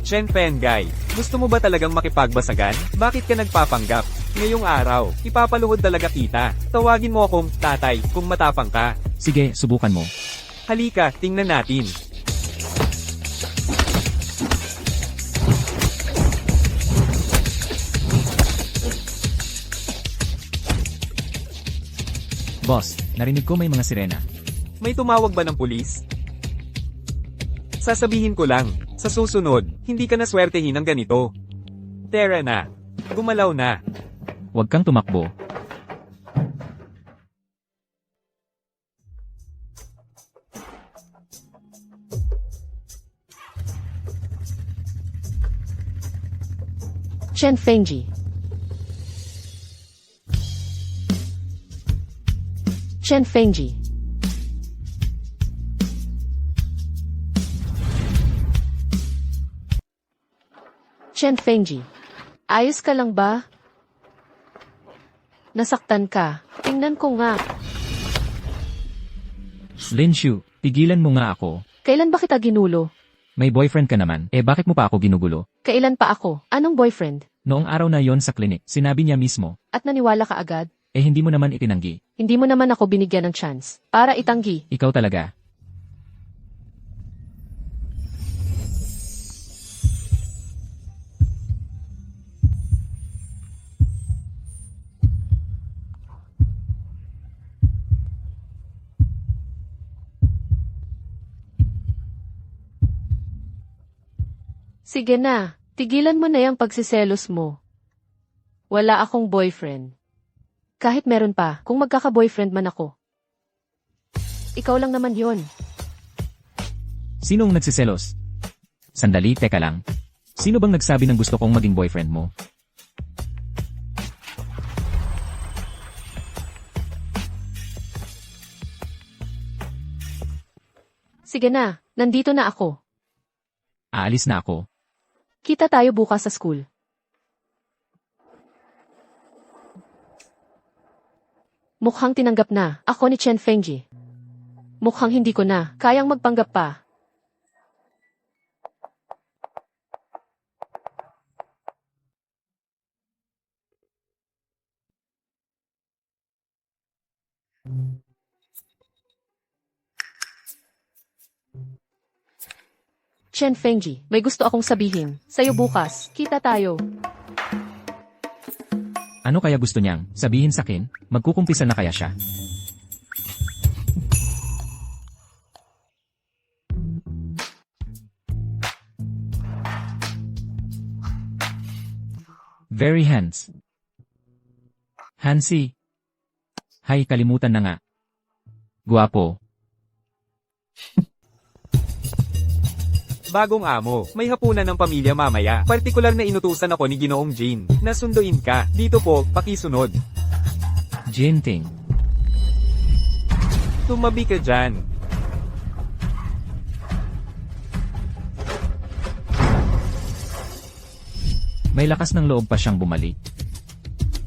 Chen Fenggai, gusto mo ba talagang makipagbasagan? Bakit ka nagpapanggap? Ngayong araw, ipapaluhod talaga kita. Tawagin mo akong tatay kung matapang ka. Sige, subukan mo. Halika, tingnan natin. Boss, narinig ko may mga sirena. May tumawag ba ng pulis? Sasabihin ko lang, sa susunod, hindi ka na swertehin ng ganito. Tara na. Gumalaw na. Huwag kang tumakbo. Chen Fengji. Chen Fengji. Chen Fengji. Ayos ka lang ba? Nasaktan ka. Tingnan ko nga. Lin Shu, tigilan mo nga ako. Kailan ba kita ginulo? May boyfriend ka naman, bakit mo pa ako ginugulo? Kailan pa ako? Anong boyfriend? Noong araw na yon sa klinik, sinabi niya mismo, At naniwala ka agad? hindi mo naman itinanggi. Hindi mo naman ako binigyan ng chance. Para itanggi. Ikaw talaga. Sige na, tigilan mo na yung pagsiselos mo. Wala akong boyfriend. Kahit meron pa, kung magkaka-boyfriend man ako. Ikaw lang naman yon. Sinong nagsiselos? Sandali, teka lang. Sino bang nagsabi ng gusto kong maging boyfriend mo? Sige na, nandito na ako. Aalis na ako. Kita tayo bukas sa school. Mukhang tinanggap na, ako ni Chen Fengji. Mukhang hindi ko na, kayang magpanggap pa. Chen Fengji, may gusto akong sabihin. Sa'yo bukas, kita tayo. Ano kaya gusto niyang sabihin sa akin? Magkukumpisa na kaya siya? Very hands. Hansi. Hay, kalimutan na nga. Guwapo. Bagong amo, may hapunan ng pamilya mamaya. Partikular na inutusan ako ni Ginoong Jin. Nasunduin ka. Dito po, pakisunod. Jinting. Tumabi ka dyan. May lakas ng loob pa siyang bumalik.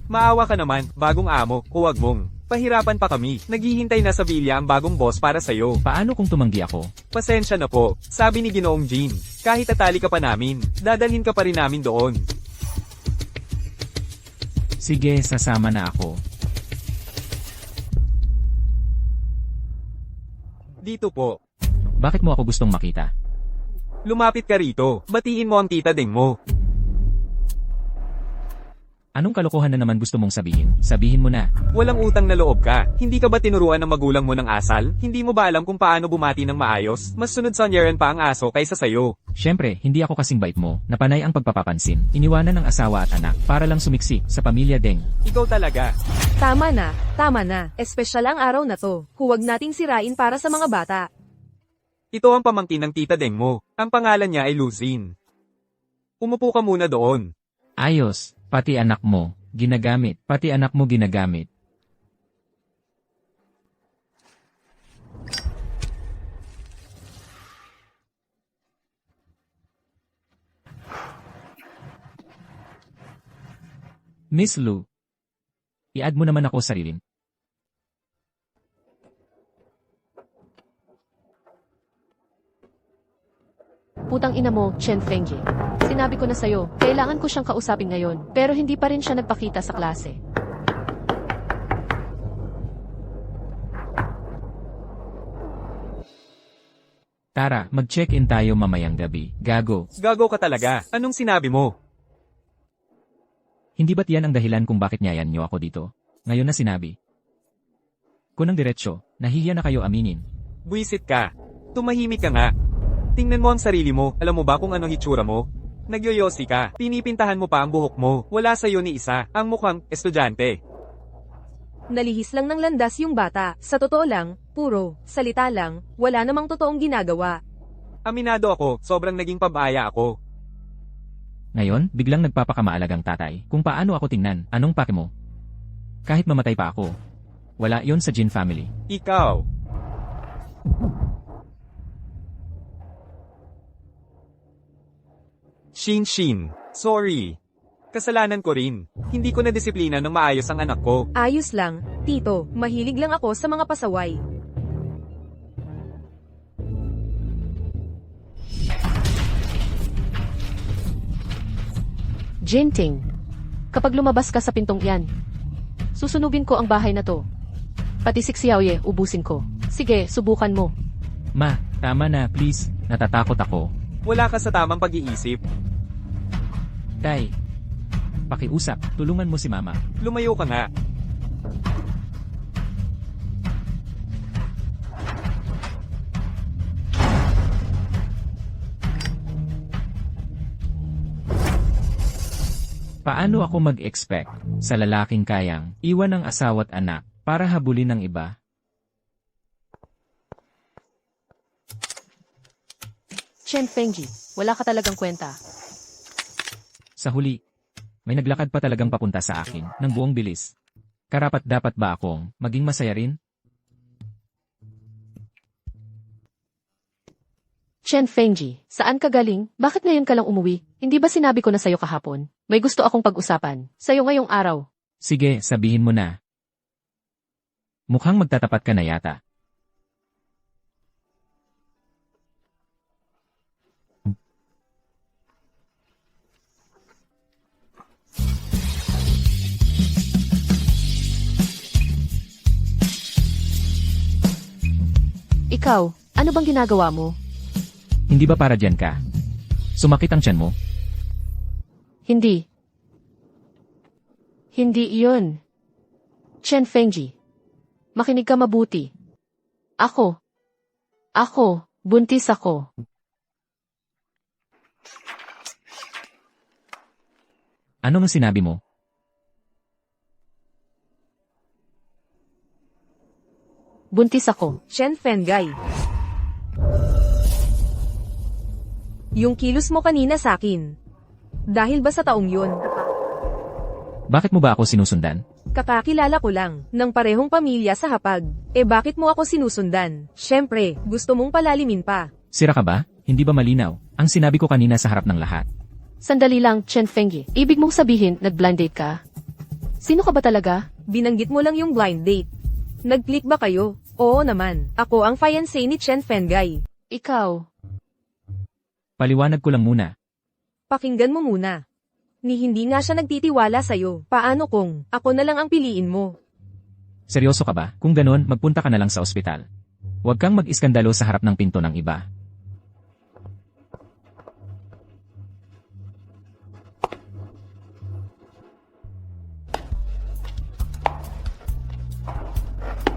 Maawa ka naman, bagong amo, huwag mong. Pahirapan pa kami. Naghihintay na sa Villa ang bagong boss para sa'yo. Paano kung tumanggi ako? Pasensya na po, sabi ni Ginoong Jin. Kahit tatali ka pa namin, dadalhin ka pa rin namin doon. Sige, sasama na ako. Dito po. Bakit mo ako gustong makita? Lumapit ka rito. Batiin mo ang tita Deng mo. Anong kalokohan na naman gusto mong sabihin? Sabihin mo na. Walang utang na loob ka. Hindi ka ba tinuruan ng magulang mo ng asal? Hindi mo ba alam kung paano bumati ng maayos? Mas sunod sa nyaran pa ang aso kaysa sayo. Siyempre, hindi ako kasing bait mo, na panay ang pagpapapansin. Iniwanan ng asawa at anak, para lang sumiksik sa pamilya Deng. Ikaw talaga. Tama na. Espesyal ang araw na to. Huwag nating sirain para sa mga bata. Ito ang pamangkin ng tita Deng mo. Ang pangalan niya ay Luzin. Umupo ka muna doon. Ayos, pati anak mo, ginagamit. Pati anak mo ginagamit. Miss Lu, i-add mo naman ako sa sarili. Putang ina mo, Chen Fengji. Sinabi ko na sa'yo, kailangan ko siyang kausapin ngayon, pero hindi pa rin siya nagpakita sa klase. Tara, mag-check-in tayo mamayang gabi. Gago. Gago ka talaga. Anong sinabi mo? Hindi ba't yan ang dahilan kung bakit niyayan niyo ako dito? Ngayon na sinabi. Kung ng diretsyo, nahihiya na kayo aminin. Buisit ka. Tumahimik ka nga. Tingnan mo ang sarili mo. Alam mo ba kung anong hitsura mo? Nagyoyosi ka. Pinipintahan mo pa ang buhok mo. Wala sa'yo ni isa. Ang mukhang estudyante. Nalihis lang ng landas yung bata. Sa totoo lang, puro salita lang, wala namang totoong ginagawa. Aminado ako, sobrang naging pabaya ako. Ngayon, biglang nagpapakamaalagang tatay. Kung paano ako tingnan, anong pake mo? Kahit mamatay pa ako. Wala yon sa Jin family. Ikaw. Shin Shin. Sorry. Kasalanan ko rin. Hindi ko na disiplina ng maayos ang anak ko. Ayos lang, tito, mahilig lang ako sa mga pasaway. Jinting. Kapag lumabas ka sa pintong iyan, susunugin ko ang bahay na to. Pati si Xiaoye, ubusin ko. Sige, subukan mo. Ma, tama na, please. Natatakot ako. Wala ka sa tamang pag-iisip. Tay, pakiusap, tulungan mo si Mama. Lumayo ka nga. Paano ako mag-expect sa lalaking kayang iwan ang asawa't anak para habulin ng iba? Chen Fengji, wala ka talagang kwenta. Sa huli, may naglakad pa talagang papunta sa akin ng buong bilis. Karapat-dapat ba akong maging masaya rin? Chen Fengji, saan ka galing? Bakit ngayon ka lang umuwi? Hindi ba sinabi ko na sa'yo kahapon? May gusto akong pag-usapan. Sa'yo ngayong araw. Sige, sabihin mo na. Mukhang magtatapat ka na yata. Ikaw, ano bang ginagawa mo? Hindi ba para dyan ka? Sumakit ang tiyan mo? Hindi. Hindi iyon. Chen Fengji. Makinig ka mabuti. Ako, buntis ako. Ano ang sinabi mo? Buntis ako. Chen Fenggai. Yung kilos mo kanina sa akin. Dahil ba sa taong yun? Bakit mo ba ako sinusundan? Kakakilala ko lang, ng parehong pamilya sa hapag. Eh bakit mo ako sinusundan? Siyempre, gusto mong palalimin pa. Sira ka ba? Hindi ba malinaw? Ang sinabi ko kanina sa harap ng lahat. Sandali lang, Chen Fengji. Ibig mong sabihin, nag-blind date ka? Sino ka ba talaga? Binanggit mo lang yung blind date. Nag-click ba kayo? Oo naman, ako ang fiancé ni Chen Fenggai. Ikaw. Paliwanag ko lang muna. Pakinggan mo muna. Ni hindi nga siya nagtitiwala sa'yo. Paano kung ako na lang ang piliin mo? Seryoso ka ba? Kung ganon, magpunta ka na lang sa ospital. Huwag kang mag-iskandalo sa harap ng pinto ng iba.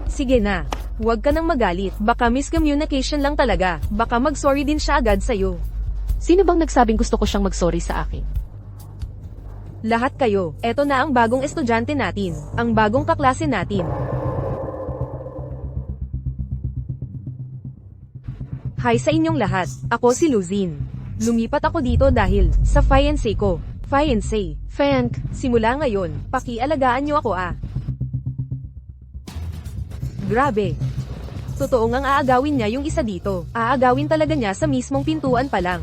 Sige na. Huwag ka nang magalit. Baka miscommunication lang talaga. Baka mag-sorry din siya agad sa'yo. Sino bang nagsabing gusto ko siyang mag-sorry sa akin? Lahat kayo. Eto na ang bagong estudyante natin. Ang bagong kaklase natin. Hi sa inyong lahat. Ako si Luzin. Lumipat ako dito dahil sa fiancé ko. Fiancé. Feng, Simula ngayon, pakialagaan niyo ako ah. Grabe. Totoo ngang aagawin niya yung isa dito. Aagawin talaga niya sa mismong pintuan pa lang.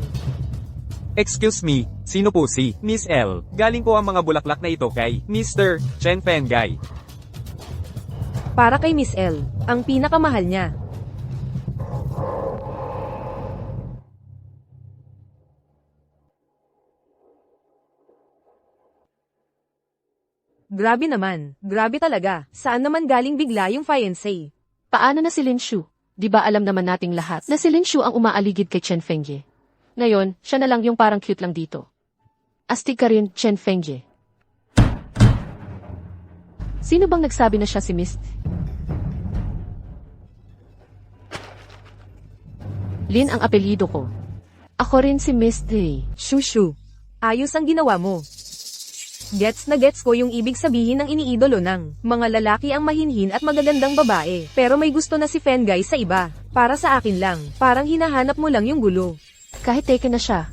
Excuse me, sino po si Miss L? Galing po ang mga bulaklak na ito kay Mr. Chen Fenggai. Para kay Miss L, ang pinakamahal niya. Grabe naman, grabe talaga. Saan naman galing bigla yung fiancé? paano na si Lin Shu? Di ba alam naman nating lahat na si Lin Shu ang umaaligid kay Chen Fengye? Ngayon, siya na lang yung parang cute lang dito. Astig ka rin, Chen Fengye. Sino bang nagsabi na siya si Mist? Lin ang apelyido ko. Ako rin si Mist Day. Shushu. Ayos ang ginawa mo. Gets na gets ko yung ibig sabihin ng iniidolo ng mga lalaki ang mahinhin at magagandang babae. Pero may gusto na si Fenggai sa iba. Para sa akin lang, parang hinahanap mo lang yung gulo. Kahit taken na siya.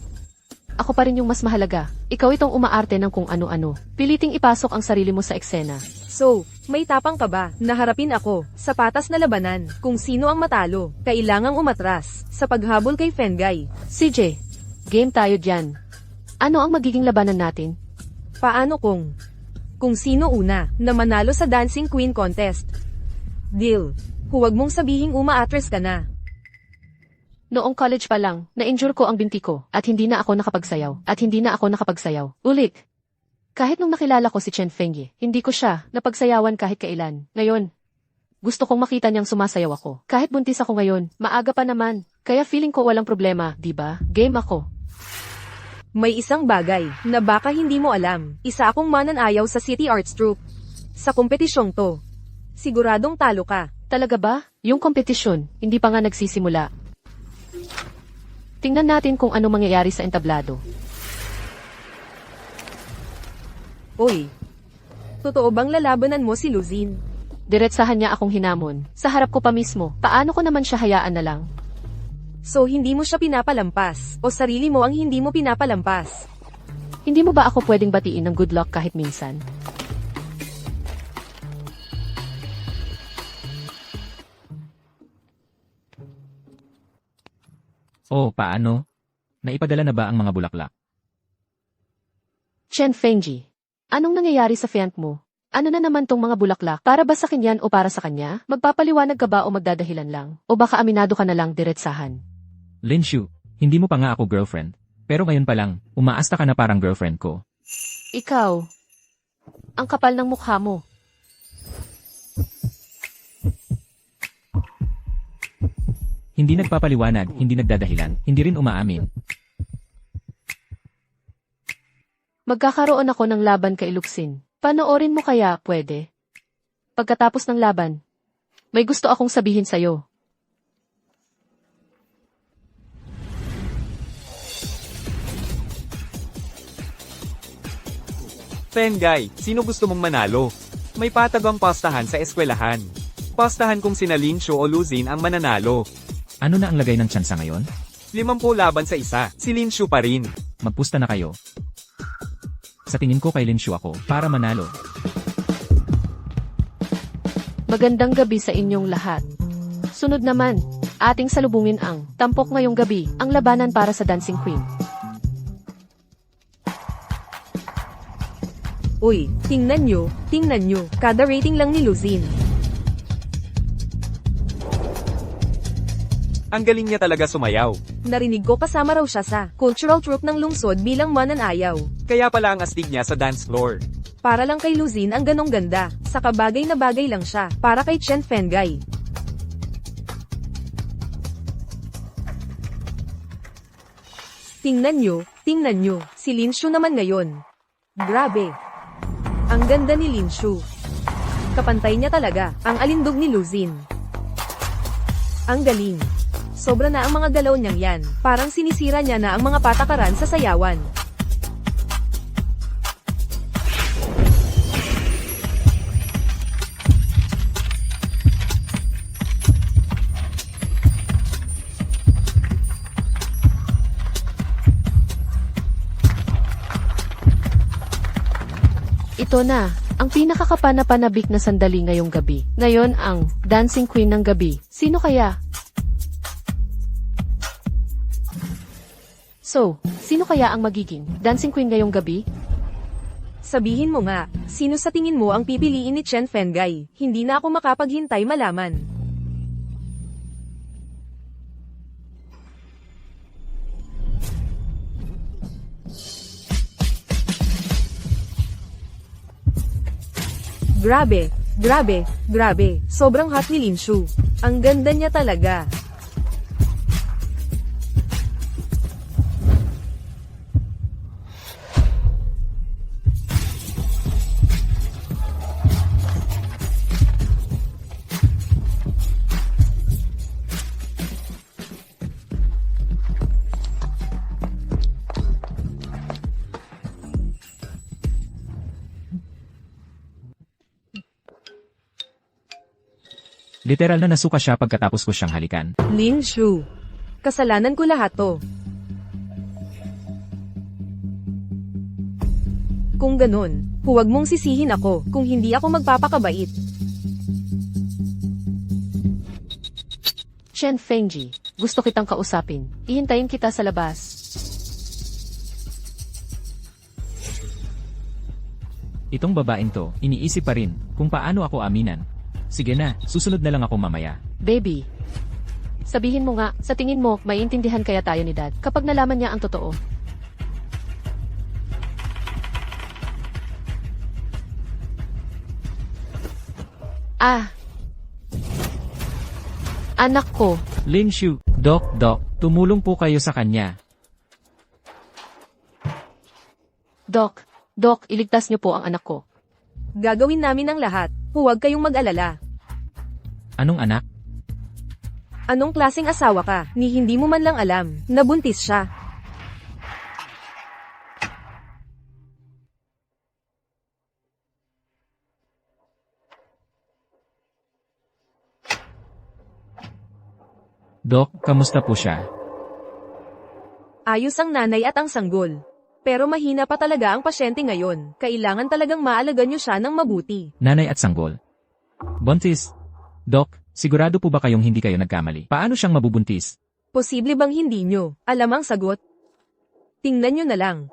Ako pa rin yung mas mahalaga. Ikaw itong umaarte ng kung ano-ano. Piliting ipasok ang sarili mo sa eksena. So, may tapang ka ba na harapin ako sa patas na labanan kung sino ang matalo? Kailangang umatras sa paghabol kay Fenggai. CJ, game tayo dyan. Ano ang magiging labanan natin? Paano kung sino una na manalo sa Dancing Queen Contest? Deal. Huwag mong sabihing umaatres ka na. Noong college pa lang, na-injure ko ang binti ko, at hindi na ako nakapagsayaw. Ulit. Kahit nung nakilala ko si Chen Fengyi, hindi ko siya napagsayawan kahit kailan. Ngayon, gusto kong makita niyang sumasayaw ako. Kahit buntis ako ngayon, maaga pa naman. Kaya feeling ko walang problema, di ba? Game ako. May isang bagay na baka hindi mo alam. Isa akong mananayaw sa City Arts Troupe. Sa kompetisyong to, siguradong talo ka. Talaga ba? Yung kompetisyon, hindi pa nga nagsisimula. Tingnan natin kung ano mangyayari sa entablado. Oy, totoo bang lalabanan mo si Luzin? Diretsahan niya akong hinamon. Sa harap ko pa mismo, paano ko naman siya hayaan na lang? So hindi mo siya pinapalampas, o sarili mo ang hindi mo pinapalampas? Hindi mo ba ako pwedeng batiin ng good luck kahit minsan? Oh, paano? Naipadala na ba ang mga bulaklak? Chen Fengji, anong nangyayari sa fiancé mo? Ano na naman tong mga bulaklak? Para ba sa akin yan o para sa kanya? Magpapaliwanag ka ba o magdadahilan lang? O baka aminado ka na lang diretsahan? Linshu, hindi mo pa nga ako girlfriend. Pero ngayon pa lang, umaasta ka na parang girlfriend ko. Ikaw, ang kapal ng mukha mo. Hindi nagpapaliwanag, hindi nagdadahilan, hindi rin umaamin. Magkakaroon ako ng laban kay Luxin. Panoorin mo kaya, pwede? Pagkatapos ng laban, may gusto akong sabihin sa'yo. Fengay, sino gusto mong manalo? May patag ang pastahan sa eskwelahan. Pastahan kung sina Linshu o Luzin ang mananalo. Ano na ang lagay ng tsansa ngayon? 50 laban sa isa, si Linshu pa rin. Magpusta na kayo. Sa tingin ko kay Linshu ako, para manalo. Magandang gabi sa inyong lahat. Sunod naman, ating salubungin ang tampok ngayong gabi, ang labanan para sa Dancing Queen. Uy, tingnan nyo, kada rating lang ni Luzin. Ang galing niya talaga sumayaw. Narinig ko kasama raw siya sa cultural troupe ng lungsod bilang mananayaw. Kaya pala ang astig niya sa dance floor. Para lang kay Luzin ang ganong ganda, saka bagay na bagay lang siya, para kay Chen Fengay. Tingnan nyo, si Linshu naman ngayon. Grabe. Ang ganda ni Linshu. Kapantay niya talaga, ang alindog ni Luzin. Ang galing. Sobra na ang mga galaw niyang yan, parang sinisira niya na ang mga patakaran sa sayawan. Ito na, ang pinakakapanapanabik na sandali ngayong gabi. Ngayon ang Dancing Queen ng gabi. Sino kaya? So, sino kaya ang magiging Dancing Queen ngayong gabi? Sabihin mo nga, sino sa tingin mo ang pipiliin ni Chen Fengay? Hindi na ako makapaghintay malaman. Grabe. Sobrang hot ni Linshu. Ang ganda niya talaga. Literal na nasuka siya pagkatapos ko siyang halikan. Linshu. Kasalanan ko lahat to. Kung ganun, huwag mong sisihin ako kung hindi ako magpapakabait. Chen Fengji, gusto kitang kausapin. Ihintayin kita sa labas. Itong babaeng to, iniisip pa rin kung paano ako aminan. Sige na, susunod na lang ako mamaya. Baby. Sabihin mo nga, sa tingin mo, maiintindihan kaya tayo ni Dad kapag nalaman niya ang totoo? Ah. Anak ko. Lin Shu, Doc, tumulong po kayo sa kanya. Doc, iligtas niyo po ang anak ko. Gagawin namin ang lahat. Huwag kayong mag-alala. Anong anak? Anong klaseng asawa ka? Ni hindi mo man lang alam, nabuntis siya. Doc, kamusta po siya? Ayos ang nanay at ang sanggol. Pero mahina pa talaga ang pasyente ngayon. Kailangan talagang maalagan niyo siya ng mabuti. Nanay at sanggol. Buntis. Doc, sigurado po ba kayong hindi kayo nagkamali? Paano siyang mabubuntis? Posible bang hindi niyo alam ang sagot? Tingnan niyo na lang.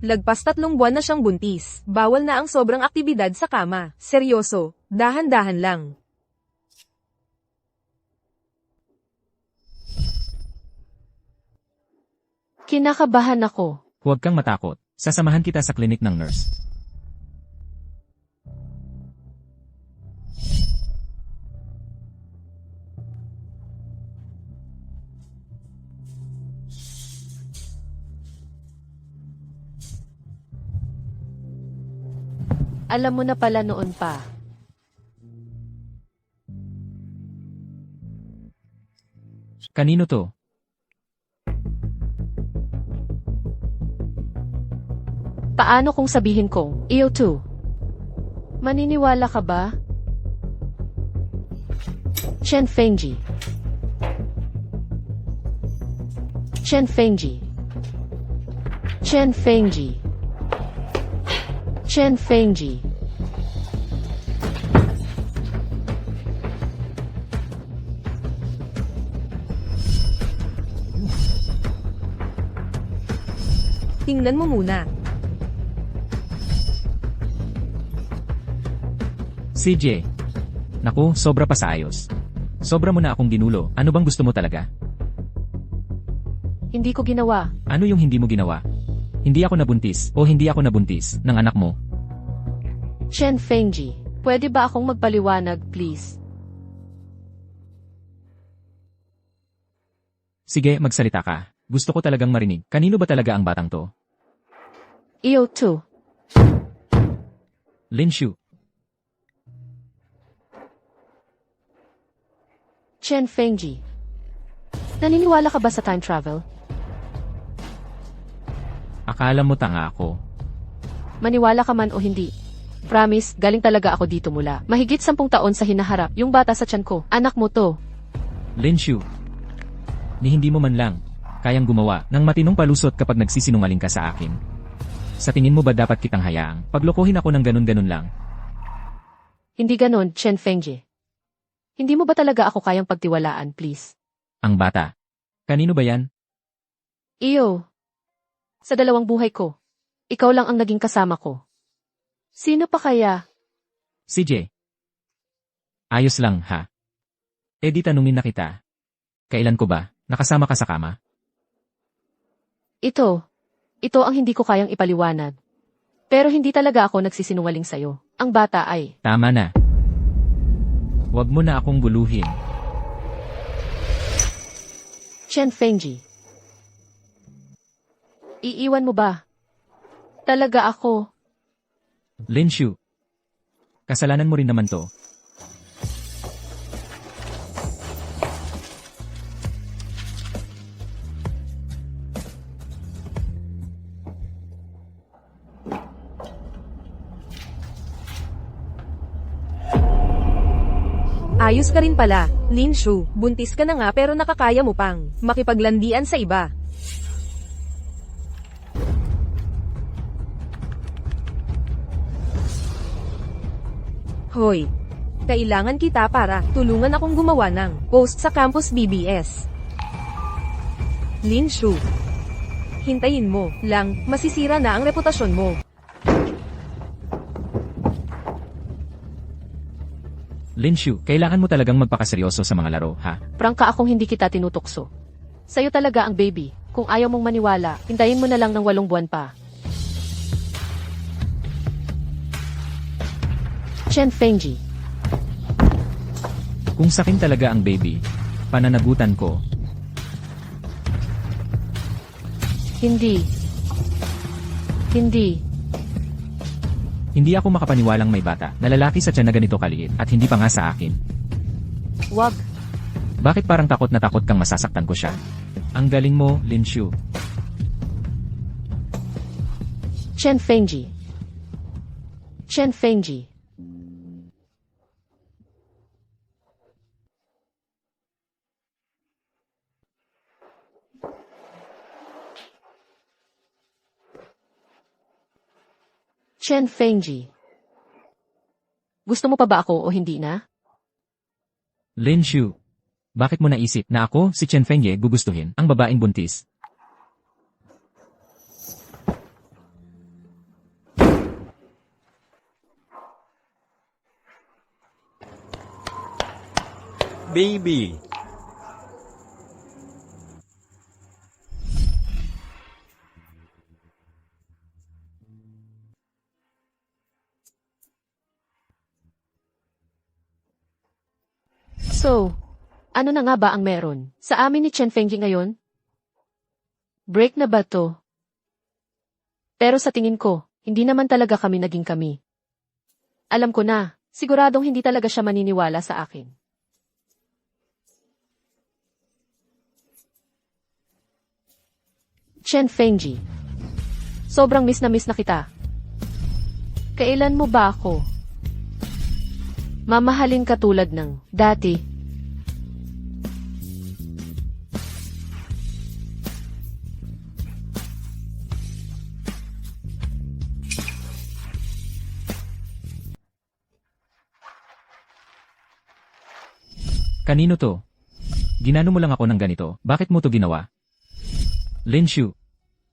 Lagpas 3 buwan na siyang buntis. Bawal na ang sobrang aktibidad sa kama. Seryoso, dahan-dahan lang. Kinakabahan ako. Huwag kang matakot. Sasamahan kita sa klinik ng nurse. Alam mo na pala noon pa. Kanino to? Paano kung sabihin kong, iyo too? Maniniwala ka ba? Chen Fengji. Chen Fengji. Chen Fengji. Chen Fengji. Tingnan mo muna. CJ. Naku, sobra pa sa ayos. Sobra mo na akong ginulo. Ano bang gusto mo talaga? Hindi ko ginawa. Ano yung hindi mo ginawa? Hindi ako nabuntis o hindi ako nabuntis ng anak mo. Chen Fengji, pwede ba akong magpaliwanag, please? Sige, magsalita ka. Gusto ko talagang marinig. Kanino ba talaga ang batang to? Iyo too. Lin Shu. Chen Fengji. Naniniwala ka ba sa time travel? Akala mo tanga ako. Maniwala ka man o hindi. Promise, galing talaga ako dito mula. Mahigit 10 taon sa hinaharap, yung bata sa tiyan ko. Anak mo to. Lin Shu. Ni hindi mo man lang kayang gumawa ng matinong palusot kapag nagsisinungaling ka sa akin. Sa tingin mo ba dapat kitang hayaang paglokohin ako ng ganun-ganun lang? Hindi ganon, Chen Fengji. Hindi mo ba talaga ako kayang pagtiwalaan, please? Ang bata. Kanino ba yan? Iyo. Sa 2 buhay ko. Ikaw lang ang naging kasama ko. Sino pa kaya? CJ. Ayos lang, ha? Eh di tanungin na kita. Kailan ko ba nakasama ka sa kama? Ito ang hindi ko kayang ipaliwanag. Pero hindi talaga ako nagsisinungaling sa'yo. Ang bata ay... Tama na. Huwag mo na akong guluhin. Chen Fengji. Iiwan mo ba? Talaga ako. Lin Shu. Kasalanan mo rin naman to. Ayos ka rin pala, Lin Shu. Buntis ka na nga pero nakakaya mo pang makipaglandian sa iba. Hoy, kailangan kita para tulungan akong gumawa ng post sa campus BBS. Lin Shu. Hintayin mo lang, masisira na ang reputasyon mo. Linshu, kailangan mo talagang magpakaseryoso sa mga laro, ha? Prangka akong hindi kita tinutukso. Sa'yo talaga ang baby. Kung ayaw mong maniwala, hintayin mo na lang ng 8 buwan pa. Chen Fengji. Kung sakin talaga ang baby, pananagutan ko. Hindi. Hindi ako makapaniwalang may bata na lalaki sa tiyan na ganito kaliit at hindi pa nga sa akin. Wag. Bakit parang takot na takot kang masasaktan ko siya? Ang galing mo, Linshu. Chen Fengji. Chen Fengji. Chen Fengji. Gusto mo pa ba ako o hindi na? Linshu. Bakit mo naisip na ako, si Chen Fengye, gugustuhin ang babaeng buntis? Baby. So, ano na nga ba ang meron sa amin ni Chen Fengji ngayon? Break na ba to? Pero sa tingin ko, hindi naman talaga kami naging kami. Alam ko na, siguradong hindi talaga siya maniniwala sa akin. Chen Fengji. Sobrang miss na kita. Kailan mo ba ako mamahalin katulad ng dati? Kanino to? Ginano mo lang ako ng ganito, bakit mo to ginawa? Linshu,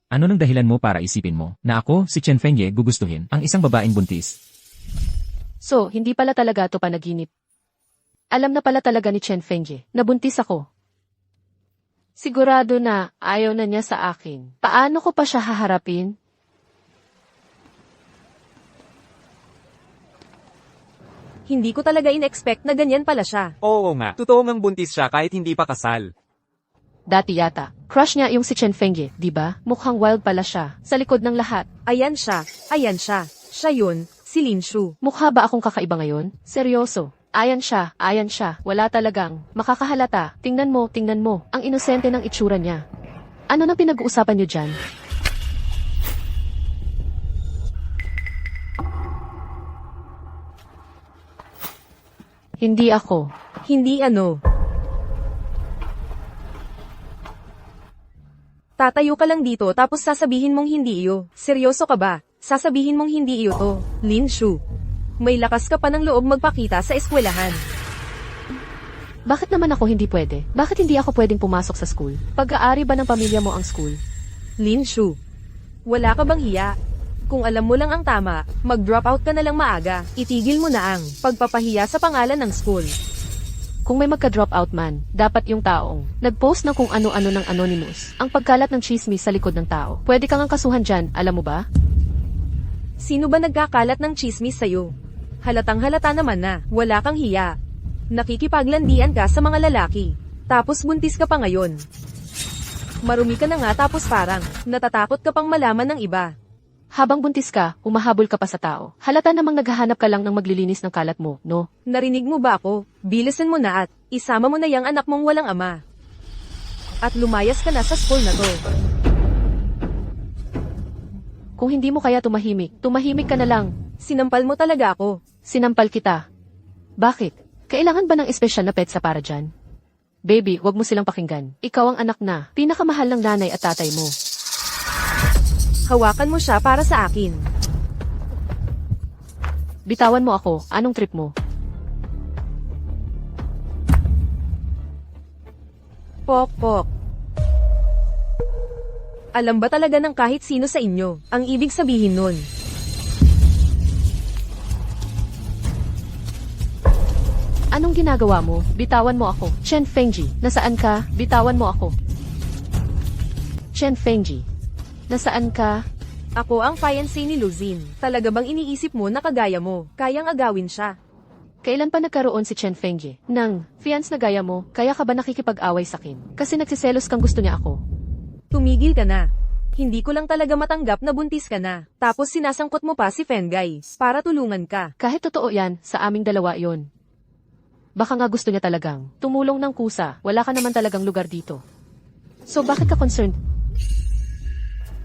ano nang dahilan mo para isipin mo na ako, si Chen Fengye, gugustuhin ang isang babaeng buntis? So, hindi pala talaga to panaginip. Alam na pala talaga ni Chen Fengji na buntis ako. Sigurado na ayaw na niya sa akin. Paano ko pa siya haharapin? Hindi ko talaga in-expect na ganyan pala siya. Oo nga, totoo ngang buntis siya kahit hindi pa kasal. Dati yata, crush niya yung si Chen Fengji, di ba? Mukhang wild pala siya, sa likod ng lahat. Ayan siya. Siya yun, si Linshu. Mukha ba akong kakaiba ngayon? Seryoso. Ayan siya, wala talagang makakahalata. Tingnan mo, ang inosente ng itsura niya. Ano nang pinag-uusapan niyo dyan? Hindi ako. Hindi ano. Tatayo ka lang dito tapos sasabihin mong hindi iyo. Seryoso ka ba? Sasabihin mong hindi iyo to. Linshu. May lakas ka pa ng loob magpakita sa eskwelahan. Bakit naman ako hindi pwede? Bakit hindi ako pwedeng pumasok sa school? Pag-aari ba ng pamilya mo ang school? Linshu. Wala ka bang hiya? Kung alam mo lang ang tama, mag-drop out ka na lang maaga. Itigil mo na ang pagpapahiya sa pangalan ng school. Kung may magka-drop out man, dapat yung taong nag-post ng kung ano-ano ng anonymous ang pagkalat ng chismis sa likod ng tao. Pwede kang kasuhan dyan, alam mo ba? Sino ba nagkakalat ng chismis sa'yo? Halatang halata naman na, wala kang hiya. Nakikipaglandian ka sa mga lalaki. Tapos buntis ka pa ngayon. Marumi ka na nga tapos parang, natatakot ka pang malaman ng iba. Habang buntis ka, umahabol ka pa sa tao. Halata namang naghahanap ka lang ng maglilinis ng kalat mo, no? Narinig mo ba ako? Bilisan mo na at isama mo na yang anak mong walang ama. At lumayas ka na sa school na to. Kung hindi mo kaya tumahimik ka na lang. Sinampal mo talaga ako. Sinampal kita. Bakit? Kailangan ba ng espesyal na petsa para dyan? Baby, wag mo silang pakinggan. Ikaw ang anak na, pinakamahal ng nanay at tatay mo. Hawakan mo siya para sa akin. Bitawan mo ako, anong trip mo? Pok. Alam ba talaga ng kahit sino sa inyo, ang ibig sabihin nun? Anong ginagawa mo? Bitawan mo ako. Chen Fengji, nasaan ka? Bitawan mo ako. Chen Fengji, nasaan ka? Ako ang fiancé ni Luzin. Talaga bang iniisip mo na kagaya mo, kayang agawin siya? Kailan pa nagkaroon si Chen Fengji? Nang, fiance na gaya mo, kaya ka ba nakikipag-away sa akin? Kasi nagsiselos kang gusto niya ako. Tumigil ka na. Hindi ko lang talaga matanggap na buntis ka na. Tapos sinasangkot mo pa si Fengay, para tulungan ka. Kahit totoo yan, sa aming dalawa yon. Baka nga gusto niya talagang tumulong ng kusa, wala ka naman talagang lugar dito. So bakit ka concerned?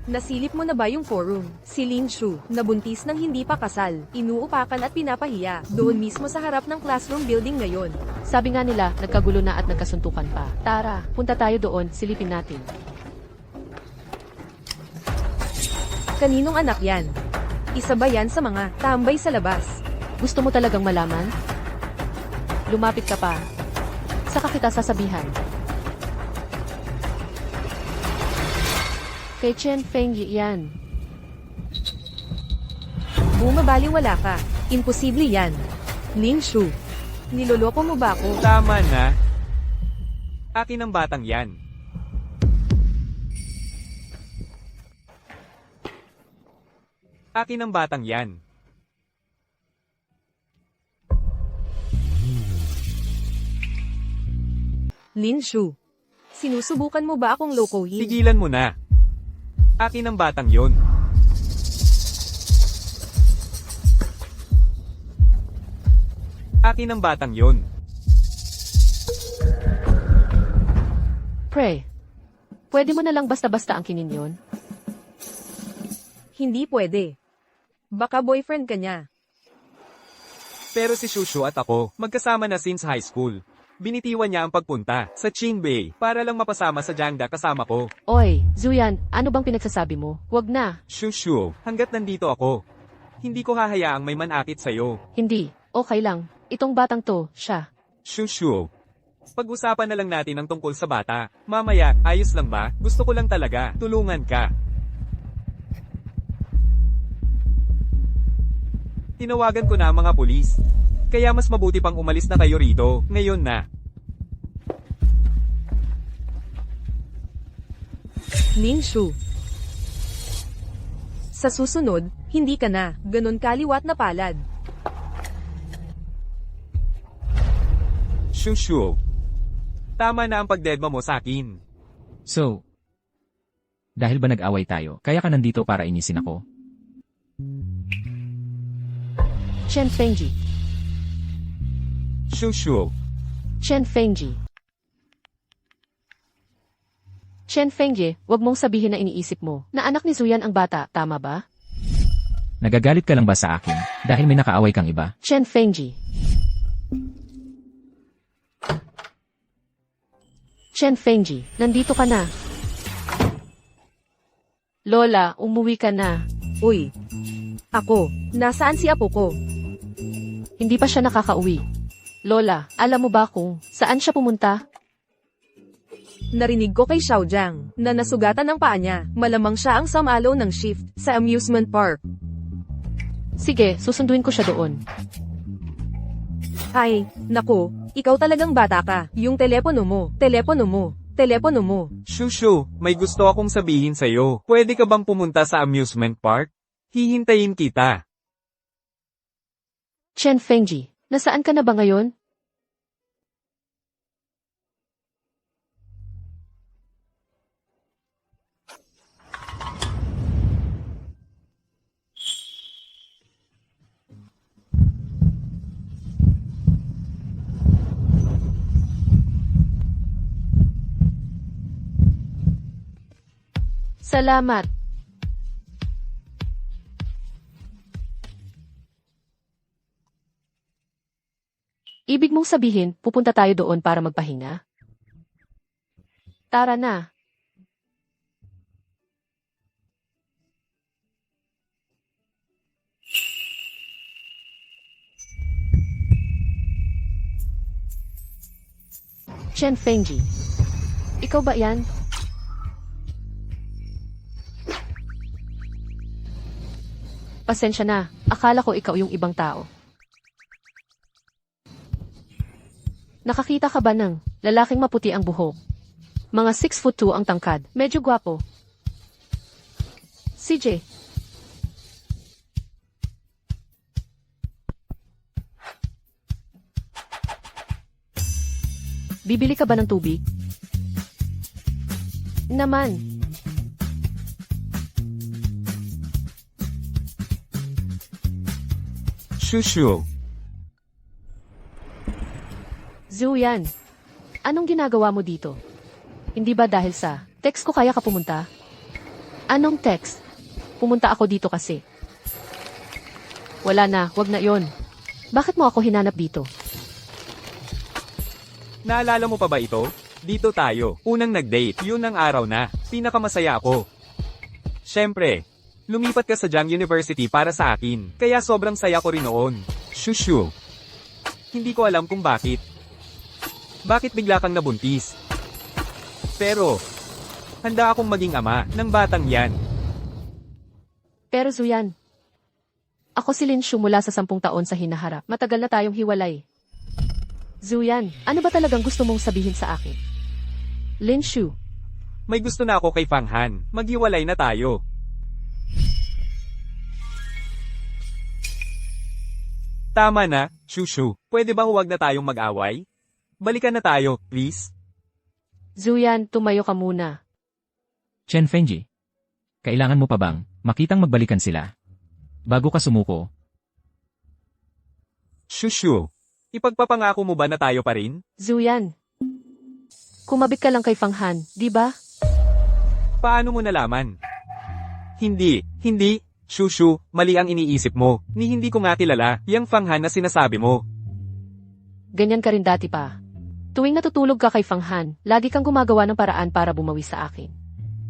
Nasilip mo na ba yung forum? Si Lin Shu, nabuntis ng hindi pa kasal, inuupakan at pinapahiya, doon mismo sa harap ng classroom building ngayon. Sabi nga nila, nagkagulo na at nagkasuntukan pa. Tara, punta tayo doon, silipin natin. Kaninong anak yan? Isa ba yan sa mga tambay sa labas? Gusto mo talagang malaman? Lumapit ka pa. Saka kita sasabihan. Kay Chen Fengji yan. Bumabaliwala ka. Imposible yan. Lin Shu, niloloko mo ba ako? Tama na. Akin ang batang yan. Akin ang batang yan. Lin Shu, sinusubukan mo ba akong lokohin? Tigilan mo na. Akin ang batang yon. Akin ang batang yon. Pre, pwede mo na lang basta-basta angkinin yon? Hindi pwede. Baka boyfriend ka niya. Pero si Shushu at ako, magkasama na since high school. Binitiwan niya ang pagpunta sa Qingbei para lang mapasama sa Jiangda kasama ko. Oy, Zuyan, ano bang pinagsasabi mo? Wag na. Shushu, hanggat nandito ako, hindi ko hahayaang may manakit sa'yo. Hindi. Okay lang. Itong batang to, siya. Shushu, pag-usapan na lang natin ang tungkol sa bata. Mamaya, ayos lang ba? Gusto ko lang talaga, tulungan ka. Tinawagan ko na ang mga pulis. Kaya mas mabuti pang umalis na kayo rito, ngayon na. Lin Shu, sa susunod, hindi ka na ganon kaliwat na palad. Shushu, tama na ang pagdedma mo sa akin. So, dahil ba nag-away tayo, kaya ka nandito para inisin ako? Chen Fengji. Shushu, Chen Fengji. Chen Fengji, wag mong sabihin na iniisip mo na anak ni Zuyan ang bata, tama ba? Nagagalit ka lang ba sa akin dahil may nakaaway kang iba? Chen Fengji. Chen Fengji, nandito ka na. Lola, umuwi ka na. Uy, ako, nasaan si apo ko? Hindi pa siya nakakauwi. Lola, alam mo ba kung saan siya pumunta? Narinig ko kay Xiao Jiang na nasugatan ng paa niya. Malamang siya ang sumalaw ng shift sa amusement park. Sige, susunduin ko siya doon. Ay, naku, ikaw talagang bata ka. Yung telepono mo, telepono mo, telepono mo. Shushu, may gusto akong sabihin sa'yo. Pwede ka bang pumunta sa amusement park? Hihintayin kita. Chen Fengji, nasaan ka na ba ngayon? Salamat. Ibig mong sabihin, pupunta tayo doon para magpahinga? Tara na. Chen Fengji. Ikaw ba yan? Pasensya na, akala ko ikaw yung ibang tao. Nakakita ka ba ng lalaking maputi ang buhok? Mga 6'2" ang tangkad, medyo gwapo. CJ. Bibili ka ba ng tubig? Naman. Shushu. Zuyan, anong ginagawa mo dito? Hindi ba dahil sa text ko kaya ka pumunta? Anong text? Pumunta ako dito kasi. Wala na, wag na yon. Bakit mo ako hinanap dito? Naalala mo pa ba ito? Dito tayo. Unang nag-date. Yun ang araw na. Pinakamasaya ako. Siyempre, lumipat ka sa Jiang University para sa akin. Kaya sobrang saya ko rin noon. Shushu. Hindi ko alam kung bakit. Bakit bigla kang nabuntis? Pero, handa akong maging ama ng batang yan. Pero Zuyan, ako si Lin Shu mula sa 10 taon sa hinaharap. Matagal na tayong hiwalay. Zuyan, ano ba talagang gusto mong sabihin sa akin? Lin Shu, May gusto na ako kay Fang Han. Maghiwalay na tayo. Tama na, Shushu. Pwede ba huwag na tayong mag-away? Balikan na tayo, please. Zuyan, tumayo ka muna. Chen Fengji. Kailangan mo pa bang makitang magbalikan sila? Bago ka sumuko, Shushu. Ipagpapangako mo ba na tayo pa rin? Zuyan, kumabit ka lang kay Fang Han, di ba? Paano mo nalaman? Hindi. Shushu, mali ang iniisip mo. Ni hindi ko nga kilala, yang Fang Han na sinasabi mo. Ganyan ka rin dati pa. Tuwing natutulog ka kay Fang Han, lagi kang gumagawa ng paraan para bumawi sa akin.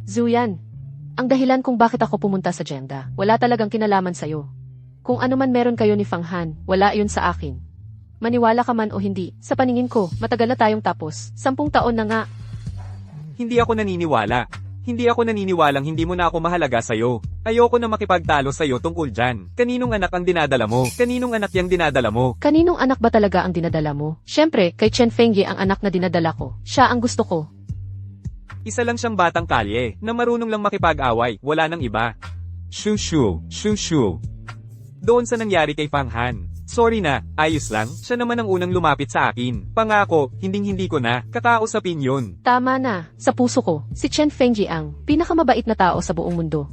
Zuyan, ang dahilan kung bakit ako pumunta sa Jenda, wala talagang kinalaman sa'yo. Kung ano man meron kayo ni Fang Han, wala yun sa akin. Maniwala ka man o hindi, sa paningin ko, matagal na tayong tapos. 10 taon na nga. Hindi ako naniniwala. Hindi ako naniniwalang hindi mo na ako mahalaga sa'yo. Ayoko na makipagtalo sa'yo tungkol dyan. Kaninong anak ang dinadala mo? Kaninong anak yang dinadala mo? Kaninong anak ba talaga ang dinadala mo? Siyempre, kay Chen Fengyi ang anak na dinadala ko. Siya ang gusto ko. Isa lang siyang batang kalye, na marunong lang makipag-away, wala nang iba. Shushu. Doon sa nangyari kay Fang Han. Sorry na, ayos lang, siya naman ang unang lumapit sa akin. Pangako, hinding-hindi ko na, kakausapin yun. Tama na, sa puso ko, si Chen Fengyi ang pinakamabait na tao sa buong mundo.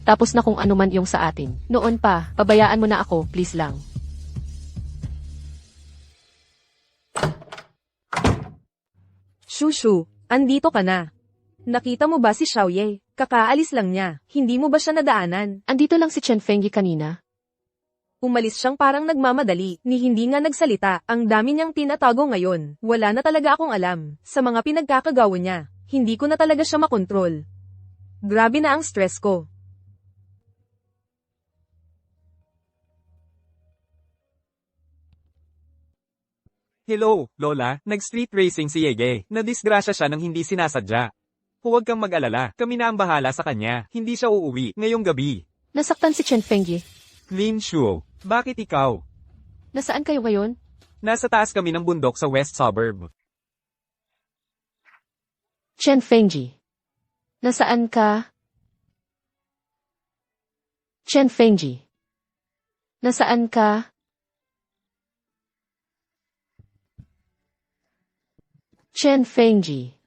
Tapos na kung ano man yung sa atin. Noon pa, pabayaan mo na ako, please lang. Shushu, andito ka na. Nakita mo ba si Xiaoye? Kakaalis lang niya. Hindi mo ba siya nadaanan? Andito lang si Chen Fengyi kanina. Umalis siyang parang nagmamadali, ni hindi nga nagsalita. Ang dami niyang tinatago ngayon. Wala na talaga akong alam. Sa mga pinagkakagawa niya, hindi ko na talaga siya makontrol. Grabe na ang stress ko. Hello, Lola, nag-street racing si Yege, nadisgrasya siya nang hindi sinasadya. Huwag kang mag-alala, kami na ang bahala sa kanya, hindi siya uuwi, ngayong gabi. Nasaktan si Chen Fengyi. Lin Shu, bakit ikaw? Nasaan kayo ngayon? Nasa taas kami ng bundok sa west suburb. Chen Fengyi. Nasaan ka? Chen Fengyi. Nasaan ka? Chen Fengyi.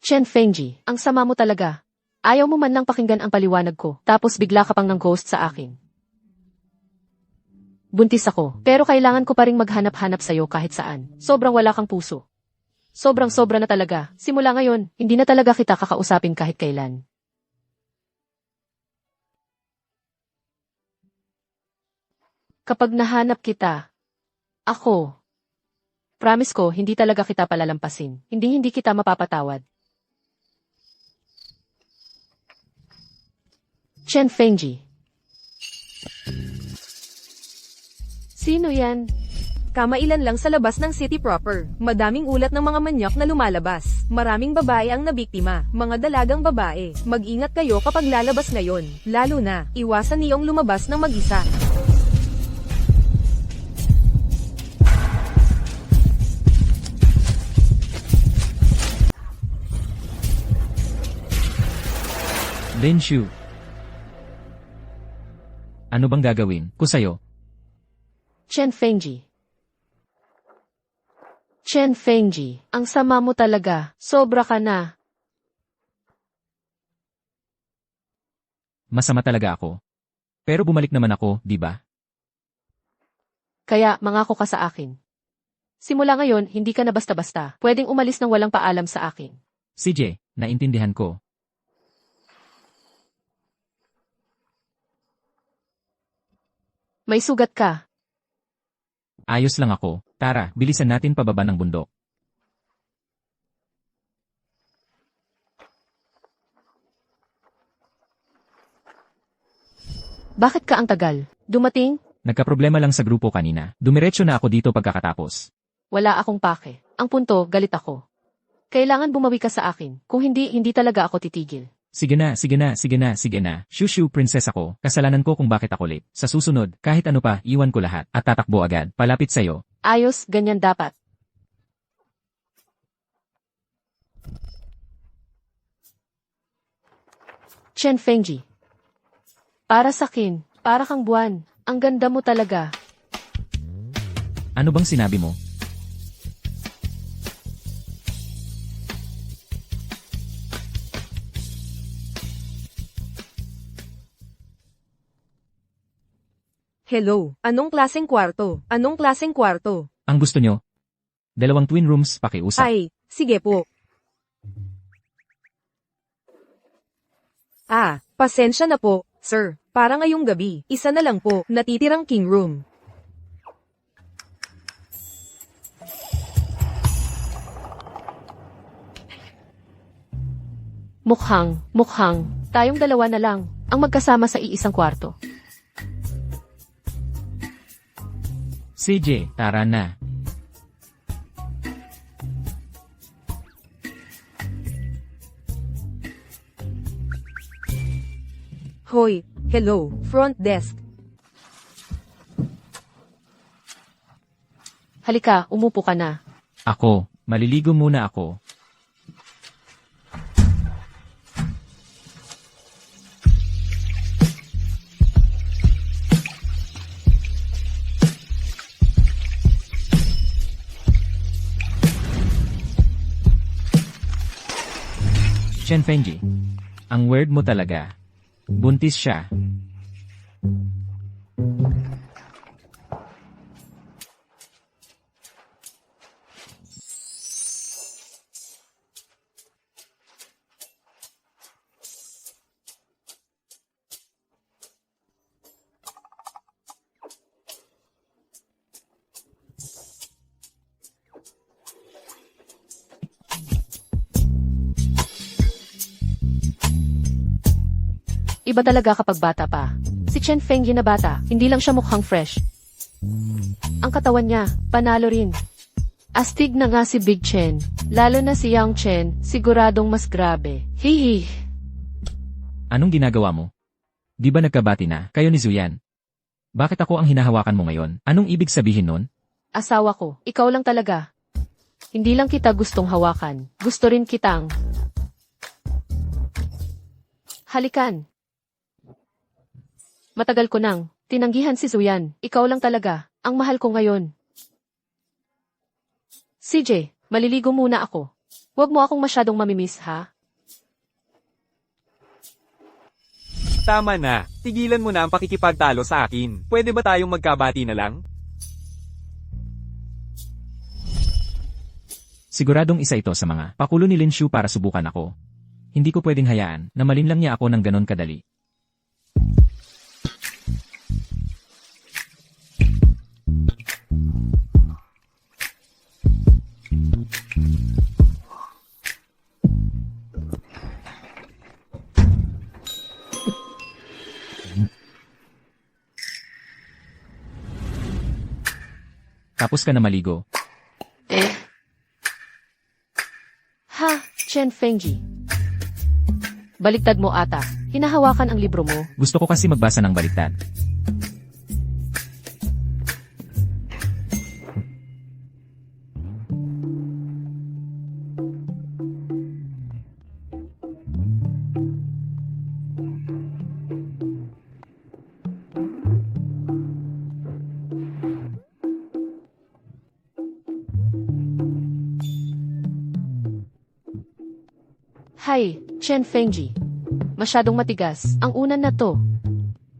Chen Fengyi, ang sama mo talaga. Ayaw mo man lang pakinggan ang paliwanag ko, tapos bigla ka pang ng ghost sa akin. Buntis ako, pero kailangan ko pa ring maghanap-hanap sa'yo kahit saan. Sobrang wala kang puso. Sobrang-sobra na talaga. Simula ngayon, hindi na talaga kita kakausapin kahit kailan. Kapag nahanap kita, ako, promise ko, hindi talaga kita palalampasin. Hindi kita mapapatawad. Chen Fengyi. Sino yan? Kamailan lang sa labas ng city proper. Madaming ulat ng mga manyak na lumalabas. Maraming babae ang nabiktima. Mga dalagang babae. Mag-ingat kayo kapag lalabas ngayon. Lalo na, iwasan niyong lumabas ng mag-isa. Linshu. Ano bang gagawin ko sa'yo? Chen Fengji. Chen Fengji, ang sama mo talaga. Sobra ka na. Masama talaga ako. Pero bumalik naman ako, di ba? Kaya mangako ka sa akin. Simula ngayon, hindi ka na basta-basta. Pwedeng umalis nang walang paalam sa akin. CJ, naintindihan ko. May sugat ka. Ayos lang ako. Tara, bilisan natin pababa ng bundok. Bakit ka ang tagal? Dumating? Nagkaproblema lang sa grupo kanina. Dumiretso na ako dito pagkakatapos. Wala akong pake. Ang punto, galit ako. Kailangan bumawi ka sa akin. Kung hindi, hindi talaga ako titigil. Sige na, sige na, sige na, sige na. Shushu, princess ako. Kasalanan ko kung bakit ako late. Sa susunod, kahit ano pa, iwan ko lahat. At tatakbo agad. Palapit sa'yo. Ayos, ganyan dapat. Chen Fengji. Para sakin, para kang buwan. Ang ganda mo talaga. Ano bang sinabi mo? Hello, anong klaseng kwarto? Anong klaseng kwarto? Ang gusto nyo? 2 twin rooms pakiusap. Ay, sige po. Pasensya na po, sir. Para ngayong gabi, isa na lang po, natitirang king room. Mukhang, tayong dalawa na lang, ang magkasama sa iisang kwarto. CJ, tara na. Hoy, hello, front desk. Halika, umupo ka na. Ako, maliligo muna ako. Chen Fengji, ang word mo talaga. Buntis siya. Iba talaga kapag bata pa. Si Chen Fengji na bata, hindi lang siya mukhang fresh. Ang katawan niya, panalo rin. Astig na nga si Big Chen, lalo na si Yang Chen, siguradong mas grabe. Hihi. Anong ginagawa mo? Di ba nagkabati na, kayo ni Zuyan? Bakit ako ang hinahawakan mo ngayon? Anong ibig sabihin nun? Asawa ko, ikaw lang talaga. Hindi lang kita gustong hawakan, gusto rin kitang halikan. Matagal ko nang tinanggihan si Zuyan, ikaw lang talaga, ang mahal ko ngayon. CJ, maliligo muna ako. Huwag mo akong masyadong mamimiss ha? Tama na, tigilan mo na ang pakikipagtalo sa akin. Pwede ba tayong magkabati na lang? Siguradong isa ito sa mga pakulo ni Linshu para subukan ako. Hindi ko pwedeng hayaan na malinlang niya ako ng ganon kadali. Tapos ka na maligo. Ha, Chen Fengji. Baliktad mo ata. Hinahawakan ang libro mo. Gusto ko kasi magbasa ng baliktad. Hay, Chen Fengji. Masyadong matigas. Ang unan na to.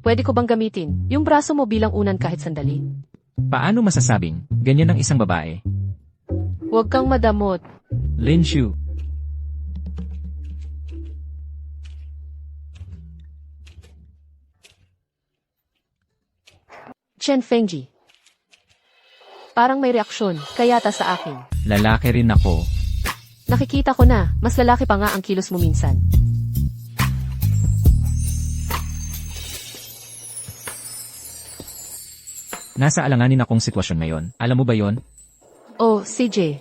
Pwede ko bang gamitin yung braso mo bilang unan kahit sandali? Paano masasabing ganyan ang isang babae? Huwag kang madamot. Lin Shu. Chen Fengji. Parang may reaksyon, kayata sa akin. Lalaki rin ako. Nakikita ko na, mas lalaki pa nga ang kilos mo minsan. Nasa alanganin akong sitwasyon ngayon. Alam mo ba yon? Oh, CJ.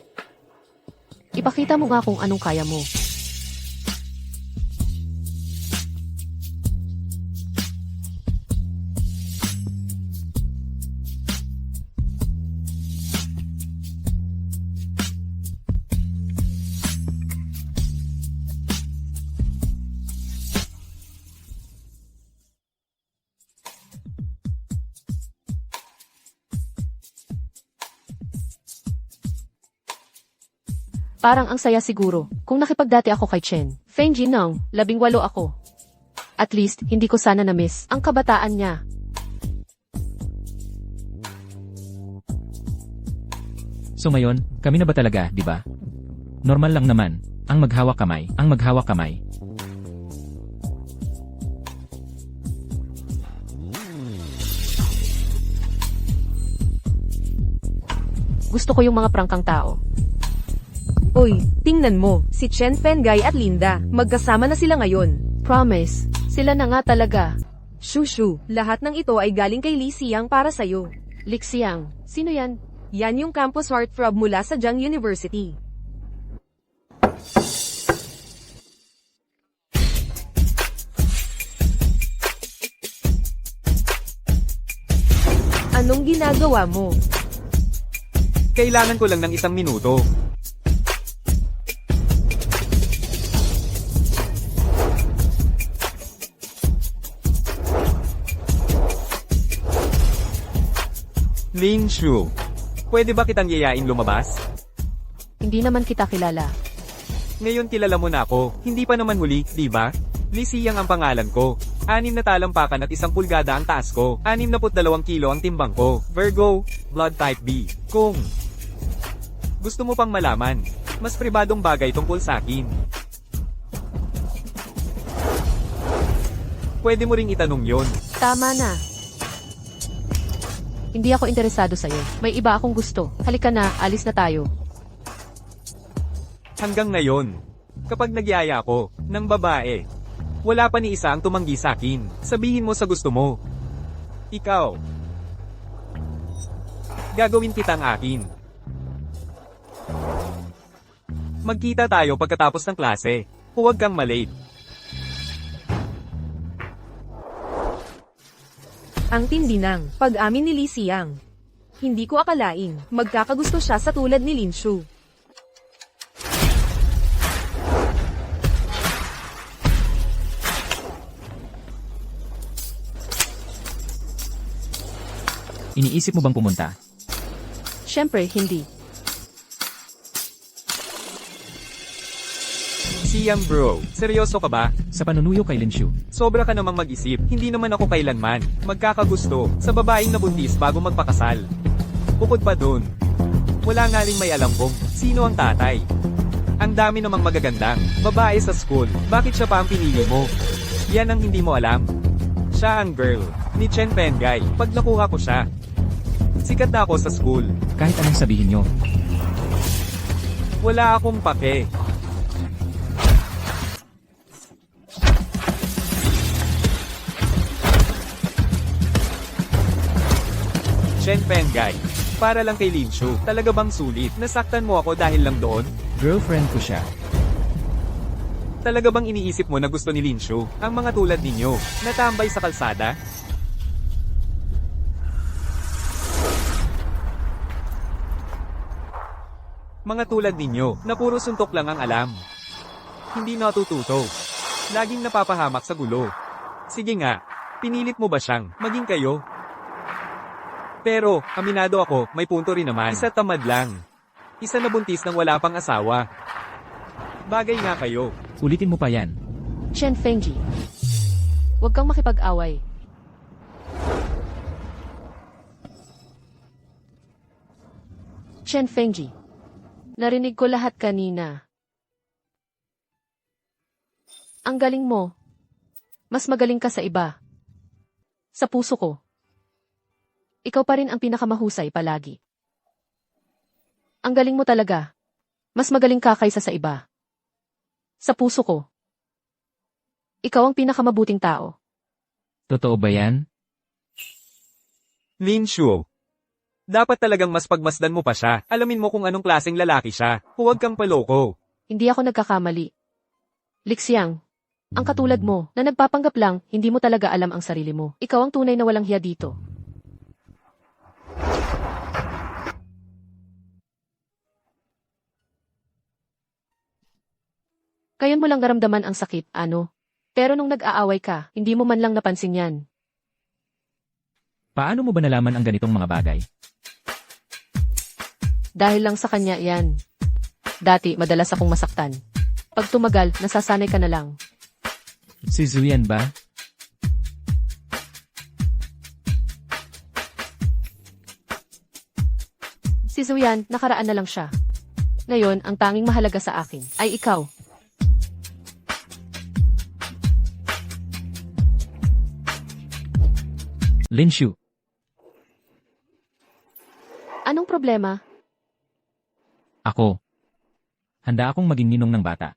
Ipakita mo nga kung anong kaya mo. Parang ang saya siguro, kung nakipagdati ako kay Chen. Fengji nang, 18 ako. At least, hindi ko sana na-miss ang kabataan niya. So ngayon, kami na ba talaga, di ba? Normal lang naman. Ang maghawak kamay, ang maghawak kamay. Gusto ko yung mga prangkang tao. Uy, tingnan mo, si Chen Fenggai at Linda, magkasama na sila ngayon. Promise, sila na nga talaga. Shushu, lahat ng ito ay galing kay Li Xiang para sa'yo. Lixiang, sino yan? Yan yung campus heartthrob mula sa Jiang University. Anong ginagawa mo? Kailangan ko lang ng 1 minuto. Lin Shu, pwede ba kitang yayain lumabas? Hindi naman kita kilala. Ngayon kilala mo na ako, hindi pa naman huli, di ba? Li Siyang ang pangalan ko. 6 na talampakan at 1 pulgada ang taas ko. 62 kilo ang timbang ko. Virgo, blood type B. Kung gusto mo pang malaman, mas pribadong bagay tungkol sa akin, pwede mo ring itanong yon. Tama na. Hindi ako interesado sa'yo. May iba akong gusto. Halika na, alis na tayo. Hanggang ngayon, kapag nagyaya ko ng babae, wala pa ni isa ang tumanggi sa akin. Sabihin mo sa gusto mo. Ikaw. Gagawin kitang akin. Magkita tayo pagkatapos ng klase. Huwag kang malate. Ang tindi ng pag-amin ni Li Xiang. Hindi ko akalain, magkakagusto siya sa tulad ni Lin Shu. Iniisip mo bang pumunta? Siyempre, hindi. Siyang bro, seryoso ka ba? Sa panunuyo kay Lin Shu. Sobra ka namang mag-isip, hindi naman ako kailanman magkakagusto sa babaeng nabuntis bago magpakasal. Bukod pa dun, wala nga rin may alam kung sino ang tatay. Ang dami namang magagandang babae sa school, bakit siya pa ang pinili mo? Yan ang hindi mo alam. Siya ang girl ni Chen Fenggai. Pag nakuha ko siya, sikat na ako sa school. Kahit anong sabihin nyo. Wala akong pake. Chen Fenggai. Para lang kay Linshu. Talaga bang sulit? Nasaktan mo ako dahil lang doon? Girlfriend ko siya. Talaga bang iniisip mo na gusto ni Linshu ang mga tulad ninyo, natambay sa kalsada? Mga tulad ninyo, na puro suntok lang ang alam. Hindi natututo. Laging napapahamak sa gulo. Sige nga, pinilit mo ba siyang maging kayo? Pero, aminado ako, may punto rin naman. Isa tamad lang. Isa na buntis nang wala pang asawa. Bagay nga kayo. Ulitin mo pa yan. Chen Fengji. Huwag kang makipag-away. Chen Fengji. Narinig ko lahat kanina. Ang galing mo. Mas magaling ka sa iba. Sa puso ko. Ikaw pa rin ang pinakamahusay palagi. Ang galing mo talaga. Mas magaling ka kaysa sa iba. Sa puso ko. Ikaw ang pinakamabuting tao. Totoo ba yan? Linshu. Dapat talagang mas pagmasdan mo pa siya. Alamin mo kung anong klaseng lalaki siya. Huwag kang paloko. Hindi ako nagkakamali. Lixiang, ang katulad mo, na nagpapanggap lang, hindi mo talaga alam ang sarili mo. Ikaw ang tunay na walang hiya dito. Kayon mo lang naramdaman ang sakit, ano? Pero nung nag-aaway ka, hindi mo man lang napansin yan. Paano mo ba nalaman ang ganitong mga bagay? Dahil lang sa kanya yan. Dati, madalas akong masaktan. Pag tumagal, nasasanay ka na lang. Si Zuyan ba? Si Zuyan, nakaraan na lang siya. Ngayon, ang tanging mahalaga sa akin ay ikaw. Linshu. Anong problema? Ako. Handa akong maging ninong ng bata.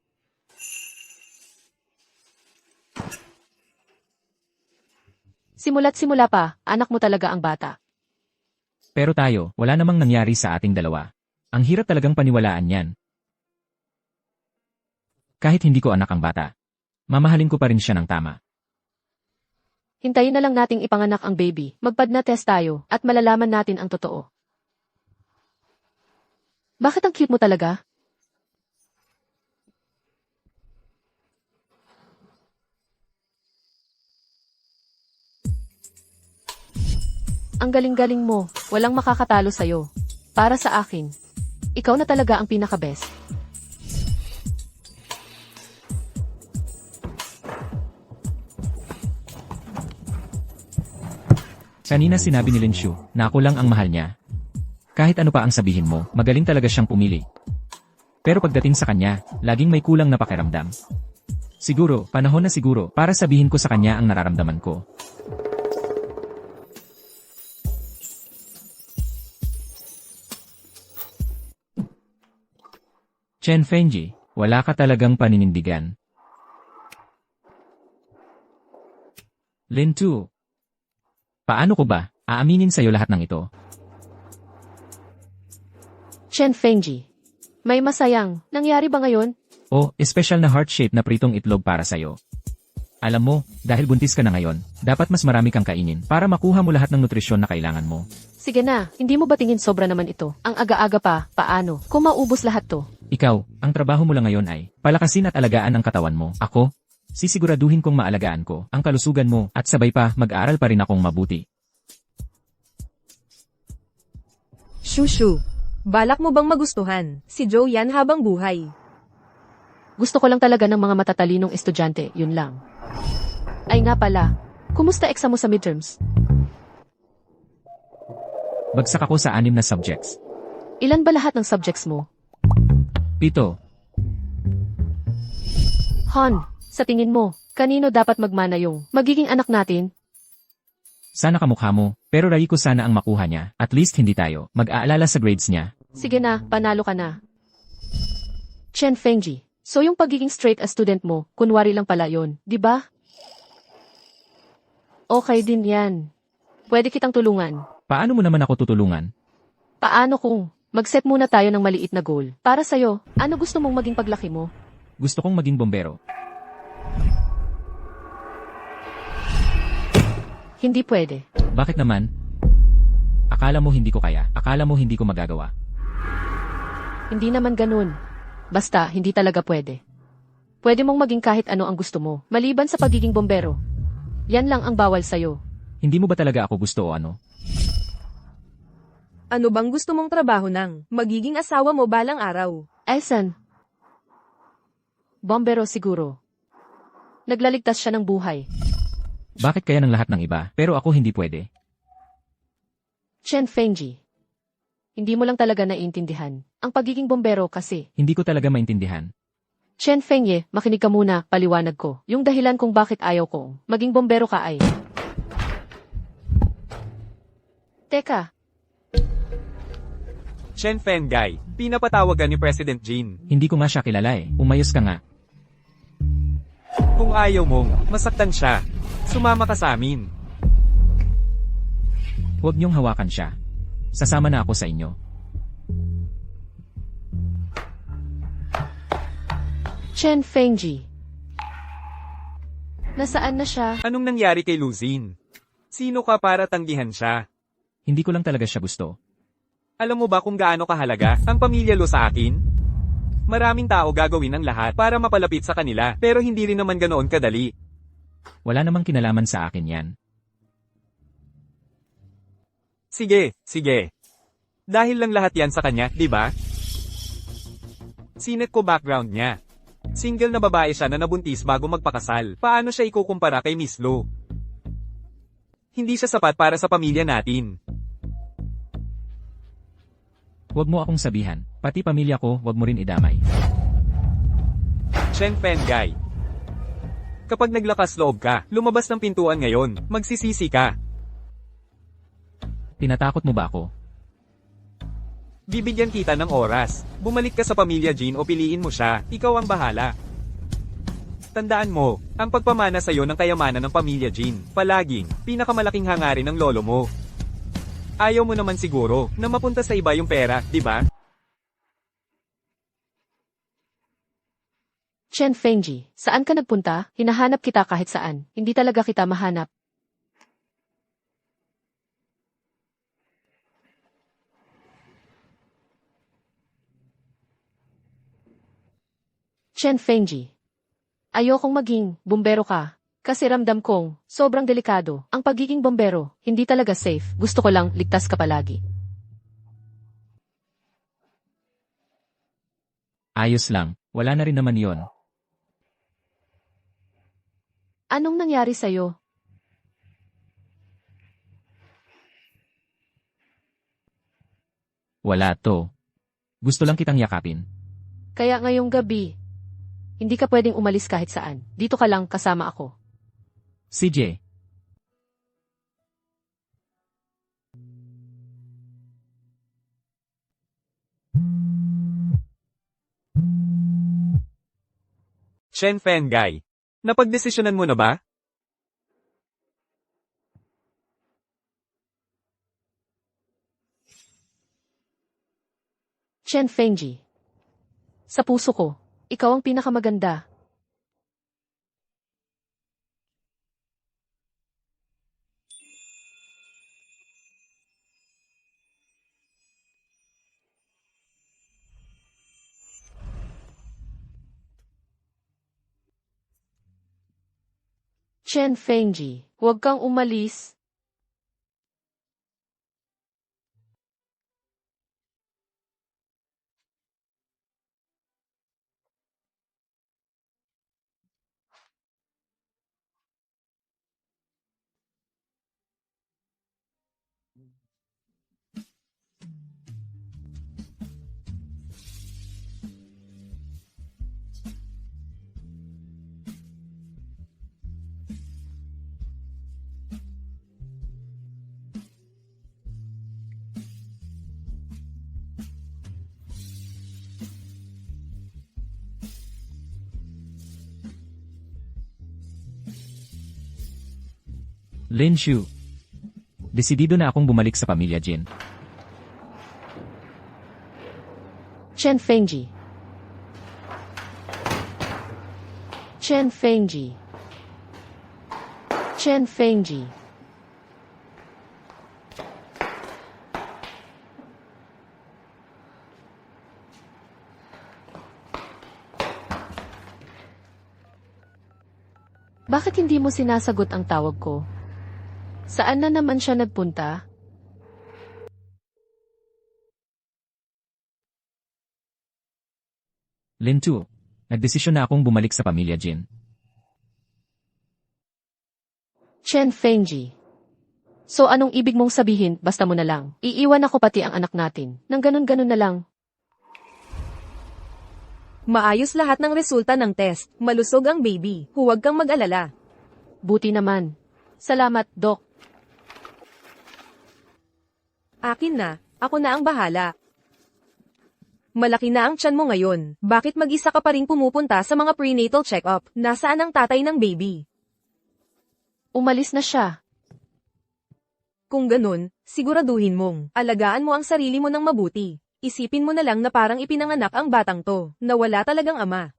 Simula't simula pa, anak mo talaga ang bata. Pero tayo, wala namang nangyari sa ating dalawa. Ang hirap talagang paniwalaan yan. Kahit hindi ko anak ang bata, mamahalin ko pa rin siya ng tama. Hintayin na lang nating ipanganak ang baby, magpadna test tayo, at malalaman natin ang totoo. Bakit ang cute mo talaga? Ang galing-galing mo, walang makakatalo sa'yo. Para sa akin, ikaw na talaga ang pinaka-best. Kanina sinabi ni Linshu na ako lang ang mahal niya. Kahit ano pa ang sabihin mo, magaling talaga siyang pumili. Pero pagdating sa kanya, laging may kulang na pakiramdam. Siguro, panahon na siguro para sabihin ko sa kanya ang nararamdaman ko. Chen Fengji, wala ka talagang paninindigan. Lin Tu. Paano ko ba aaminin sa'yo lahat ng ito? Chen Fengji, may masayang, nangyari ba ngayon? O, espesyal na heart-shaped na pritong itlog para sa'yo. Alam mo, dahil buntis ka na ngayon, dapat mas marami kang kainin para makuha mo lahat ng nutrisyon na kailangan mo. Sige na, hindi mo ba tingin sobra naman ito? Ang aga-aga pa, paano? Kung maubos lahat to. Ikaw, ang trabaho mo lang ngayon ay palakasin at alagaan ang katawan mo. Ako, sisiguraduhin kong maalagaan ko ang kalusugan mo at sabay pa mag-aaral pa rin akong mabuti. Shushu, balak mo bang magustuhan si Joe yan habang buhay? Gusto ko lang talaga ng mga matatalinong estudyante, yun lang. Ay nga pala, kumusta exam mo sa midterms? Bagsak ako sa 6 na subjects. Ilan ba lahat ng subjects mo? 7. Han, sa tingin mo, kanino dapat magmana yung magiging anak natin? Sana kamukha mo, pero rayi ko sana ang makuha niya. At least hindi tayo mag-aalala sa grades niya. Sige na, panalo ka na. Chen Fengji, so yung pagiging straight as student mo, kunwari lang pala yon, di ba? Okay din yan. Pwede kitang tulungan. Paano mo naman ako tutulungan? Paano kung mag-set muna tayo ng maliit na goal? Para sa'yo, ano gusto mong maging paglaki mo? Gusto kong maging bombero. Hindi pwede. Bakit naman? Akala mo hindi ko kaya. Akala mo hindi ko magagawa. Hindi naman ganun. Basta, hindi talaga pwede. Pwede mong maging kahit ano ang gusto mo, maliban sa pagiging bombero. Yan lang ang bawal sa'yo. Hindi mo ba talaga ako gusto o ano? Ano bang gusto mong trabaho ng magiging asawa mo balang araw? Elson. Bombero siguro. Naglaligtas siya ng buhay. Bakit kaya ng lahat ng iba, pero ako hindi pwede? Chen Fengji. Hindi mo lang talaga naiintindihan. Ang pagiging bombero kasi. Hindi ko talaga maintindihan. Chen Fengye, makinig ka muna, paliwanag ko. Yung dahilan kung bakit ayaw kong maging bombero ka ay... Teka, Chen Fenggai, pinapatawagan ni President Jin. Hindi ko nga siya kilala eh. Umayos ka nga. Kung ayaw mong masaktan siya, sumama ka sa amin. Huwag niyong hawakan siya. Sasama na ako sa inyo. Chen Fengji. Nasaan na siya? Anong nangyari kay Luzin? Sino ka para tanggihan siya? Hindi ko lang talaga siya gusto. Alam mo ba kung gaano kahalaga ang pamilya Lo sa akin? Maraming tao gagawin ang lahat para mapalapit sa kanila, pero hindi rin naman ganoon kadali. Wala namang kinalaman sa akin yan. Sige, sige. Dahil lang lahat yan sa kanya, di ba? Sinet ko background niya. Single na babae siya na nabuntis bago magpakasal. Paano siya ikukumpara kay Miss Lo? Hindi siya sapat para sa pamilya natin. Huwag mo akong sabihan. Pati pamilya ko, huwag mo rin idamay. Chen Fenggai. Kapag naglakas loob ka, lumabas ng pintuan ngayon, magsisisi ka. Tinatakot mo ba ako? Bibigyan kita ng oras. Bumalik ka sa pamilya Jin o piliin mo siya, ikaw ang bahala. Tandaan mo, ang pagpamana sa iyo ng kayamanan ng pamilya Jin, palaging, pinakamalaking hangarin ng lolo mo. Ayaw mo naman siguro, na mapunta sa iba yung pera, di ba? Chen Fengji, saan ka nagpunta? Hinahanap kita kahit saan. Hindi talaga kita mahanap. Chen Fengji. Ayokong maging bombero ka. Kasi ramdam kong sobrang delikado. Ang pagiging bombero, hindi talaga safe. Gusto ko lang ligtas ka palagi. Ayos lang. Wala na rin naman yon. Anong nangyari sa'yo? Wala to. Gusto lang kitang yakapin. Kaya ngayong gabi, hindi ka pwedeng umalis kahit saan. Dito ka lang kasama ako. CJ. Chen Fenggai. Napagdesisyonan mo na ba? Chen Fengji. Sa puso ko, ikaw ang pinakamaganda. Chen Fengji, huwag kang umalis. Lin Shu. Desidido na akong bumalik sa pamilya Jin. Chen Fengji. Chen Fengji. Chen Fengji. Bakit hindi mo sinasagot ang tawag ko? Saan na naman siya nagpunta? Lintu, nagdesisyon na akong bumalik sa pamilya Jin. Chen Fengji. So anong ibig mong sabihin, basta mo na lang. Iiwan ako pati ang anak natin. Nang ganun-ganun na lang. Maayos lahat ng resulta ng test. Malusog ang baby. Huwag kang mag-alala. Buti naman. Salamat, Doc. Akin na. Ako na ang bahala. Malaki na ang tiyan mo ngayon. Bakit mag-isa ka pa rin pumupunta sa mga prenatal check-up? Nasaan ang tatay ng baby? Umalis na siya. Kung ganun, siguraduhin mong alagaan mo ang sarili mo ng mabuti. Isipin mo na lang na parang ipinanganak ang batang to, na wala talagang ama.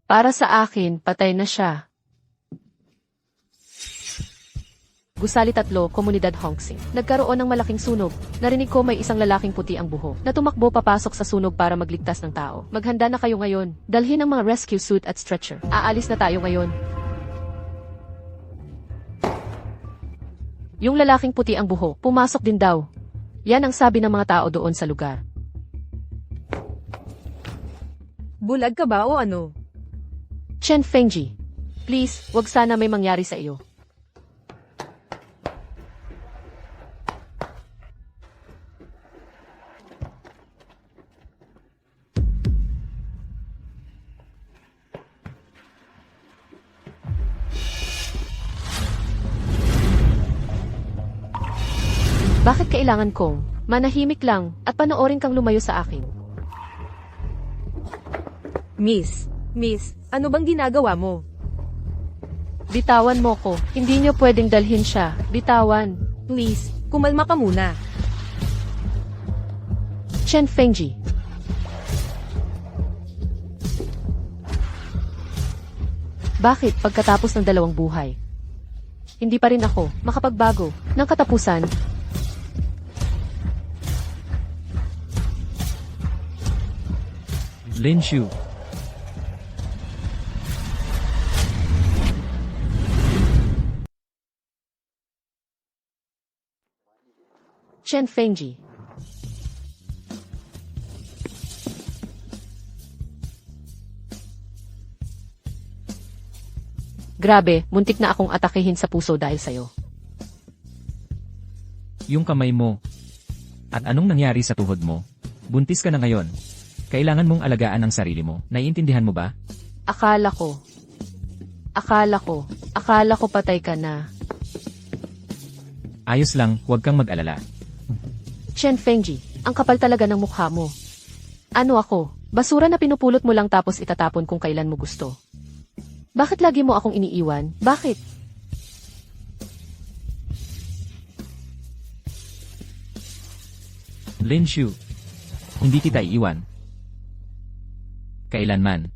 Para sa akin, patay na siya. Gusali 3, Komunidad Hongsing. Nagkaroon ng malaking sunog. Narinig ko may isang lalaking puti ang buhok na tumakbo papasok sa sunog para magligtas ng tao. Maghanda na kayo ngayon. Dalhin ang mga rescue suit at stretcher. Aalis na tayo ngayon. Yung lalaking puti ang buhok, pumasok din daw. Yan ang sabi ng mga tao doon sa lugar. Bulag ka ba o ano? Chen Fengji, please, wag sana may mangyari sa iyo. Bakit kailangan kong manahimik lang at panoorin kang lumayo sa akin? Miss, ano bang ginagawa mo? Bitawan mo ko. Hindi niyo pwedeng dalhin siya. Bitawan. Please, kumalma ka muna. Chen Fengji. Bakit pagkatapos ng 2 buhay? Hindi pa rin ako makapagbago ng katapusan. Lin Shu. Chen Fengji. Grabe, muntik na akong atakehin sa puso dahil sa'yo. Yung kamay mo. At anong nangyari sa tuhod mo? Buntis ka na ngayon. Kailangan mong alagaan ang sarili mo. Naiintindihan mo ba? Akala ko patay ka na. Ayos lang, huwag kang mag-alala. Chen Fengji, ang kapal talaga ng mukha mo. Ano ako? Basura na pinupulot mo lang tapos itatapon kung kailan mo gusto. Bakit lagi mo akong iniiwan? Bakit? Lin Shu. Hindi kita iiwan. Kailanman.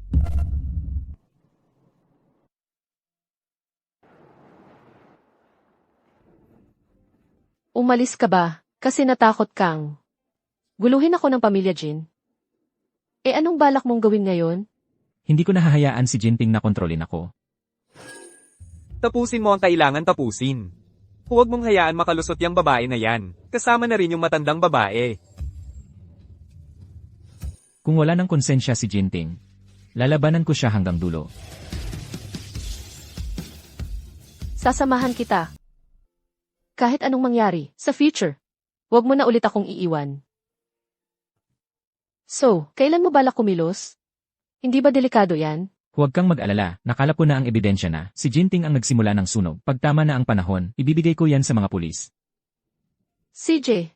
Umalis ka ba? Kasi natakot kang. Guluhin ako ng pamilya Jin. Anong balak mong gawin ngayon? Hindi ko nahahayaan si Jinping na kontrolin ako. Tapusin mo ang kailangan tapusin. Huwag mong hayaan makalusot yung babae na yan. Kasama na rin yung matandang babae. Kung wala ng konsensya si Jinping, lalabanan ko siya hanggang dulo. Sasamahan kita. Kahit anong mangyari, sa future. Huwag mo na ulit akong iiwan. So, kailan mo balak kumilos? Hindi ba delikado yan? Huwag kang mag-alala, nakalap ko na ang ebidensya na si Jinping ang nagsimula ng sunog. Pagtama na ang panahon, ibibigay ko yan sa mga pulis. CJ.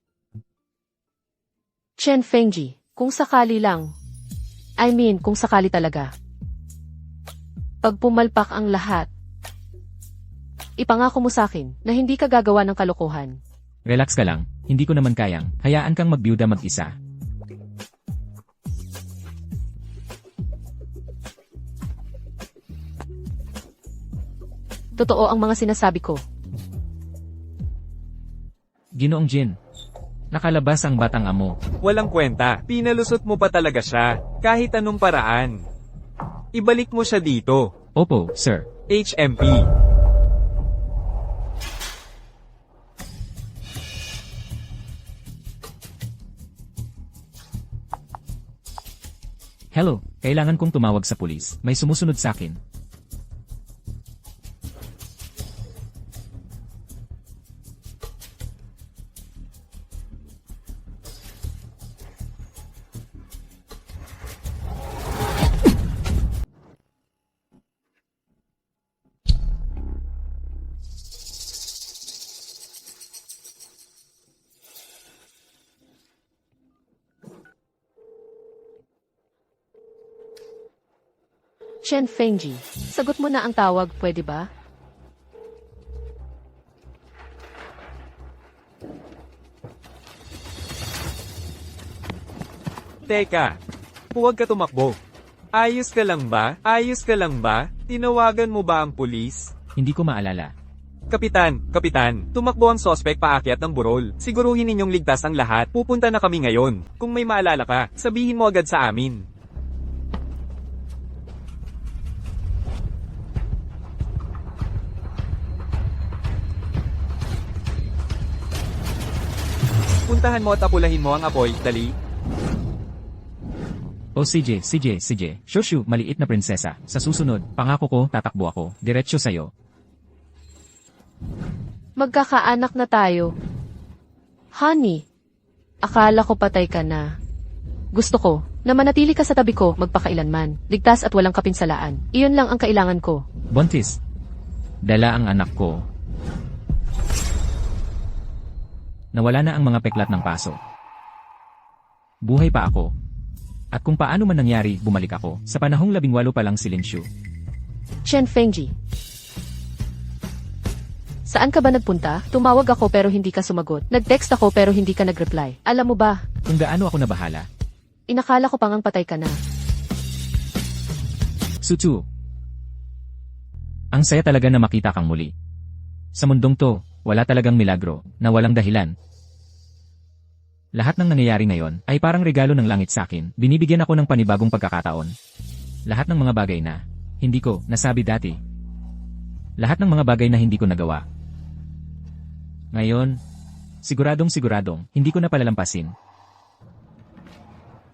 Chen Fengji, kung sakali lang. Kung sakali talaga. Pag pumalpak ang lahat, ipangako mo sa akin na hindi ka gagawa ng kalokohan. Relax ka lang, hindi ko naman kayang, hayaan kang magbiyuda mag-isa. Totoo ang mga sinasabi ko. Ginoong Jin. Nakalabas ang batang amo. Walang kwenta. Pinalusot mo pa talaga siya. Kahit anong paraan. Ibalik mo siya dito. Opo, sir. HMP. Hello, kailangan kong tumawag sa pulis. May sumusunod sa akin. Chen Fengji, sagot mo na ang tawag, pwede ba? Teka. Huwag ka tumakbo. Ayos ka lang ba? Ayos ka lang ba? Tinawagan mo ba ang pulis? Hindi ko maalala. Kapitan, tumakbo ang sospek paakyat ng burol. Siguruhin ninyong ligtas ang lahat. Pupunta na kami ngayon. Kung may maalala ka, sabihin mo agad sa amin. Puntahan mo at apulahin mo ang apoy, dali. O CJ. Shushu, maliit na prinsesa. Sa susunod, pangako ko, tatakbo ako. Diretso sa'yo. Magkakaanak na tayo. Honey, akala ko patay ka na. Gusto ko, na manatili ka sa tabi ko magpakailanman. Ligtas at walang kapinsalaan. Iyon lang ang kailangan ko. Buntis. Dala ang anak ko. Nawala na ang mga peklat ng paso. Buhay pa ako. At kung paano man nangyari, bumalik ako. Sa panahong 18 pa lang si Linshu. Chen Fengji. Saan ka ba nagpunta? Tumawag ako pero hindi ka sumagot. Nag-text ako pero hindi ka nag-reply. Alam mo ba, Kung gaano ako nabahala. inakala ko pang ang patay ka na. Sutsu. Ang saya talaga na makita kang muli. Sa mundong to, wala talagang milagro, na walang dahilan. Lahat ng nangyayari ngayon ay parang regalo ng langit sa akin. Binibigyan ako ng panibagong pagkakataon. Lahat ng mga bagay na hindi ko nasabi dati. Lahat ng mga bagay na hindi ko nagawa. Ngayon, siguradong hindi ko na palalampasin.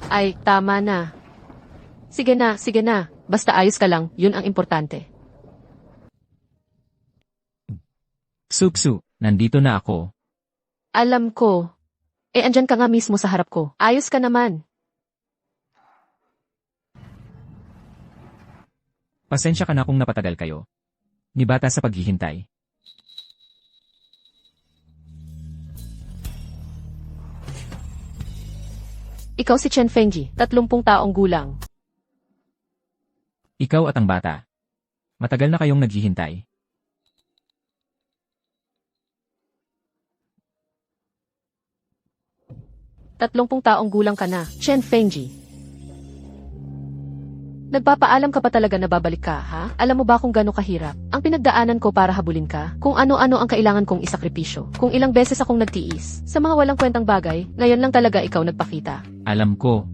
Ay, tama na. Sige na. Basta ayos ka lang, yun ang importante. Supsu, nandito na ako. Alam ko. Andyan ka nga mismo sa harap ko. Ayos ka naman. Pasensya ka na kung napatagal kayo. Ni bata sa paghihintay. Ikaw si Chen Fengji, 30 taong gulang. Ikaw at ang bata. Matagal na kayong naghihintay. Tatlongpung taong gulang ka na, Chen Fengji. Nagpapaalam ka pa talaga na babalik ka, ha? Alam mo ba kung gano'ng kahirap? Ang pinagdaanan ko para habulin ka? Kung ano-ano ang kailangan kong isakripisyo? Kung ilang beses akong nagtiis? Sa mga walang kwentang bagay, ngayon lang talaga ikaw nagpakita. Alam ko.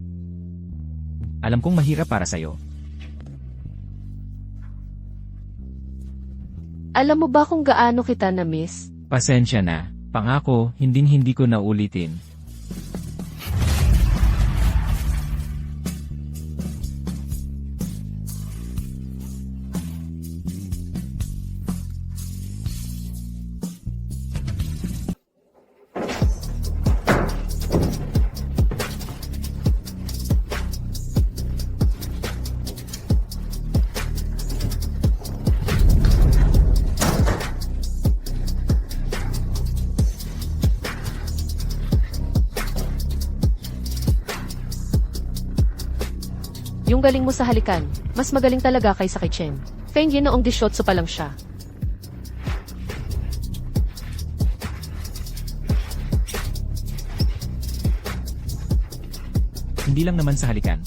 Alam kong mahirap para sa'yo. Alam mo ba kung gaano kita na-miss? Pasensya na. Pangako, hindi ko na ulitin. Yung galing mo sa halikan, mas magaling talaga kaysa kay Chen. Fengji noong 18 pa lang siya. Hindi lang naman sa halikan.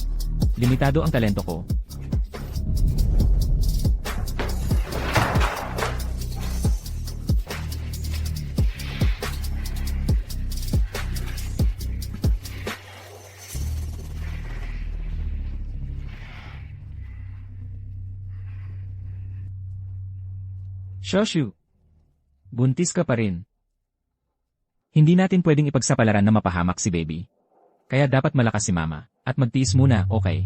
Limitado ang talento ko. Shoshu. Buntis ka pa rin. Hindi natin pwedeng ipagsapalaran na mapahamak si baby. Kaya dapat malakas si mama. At magtiis muna, okay?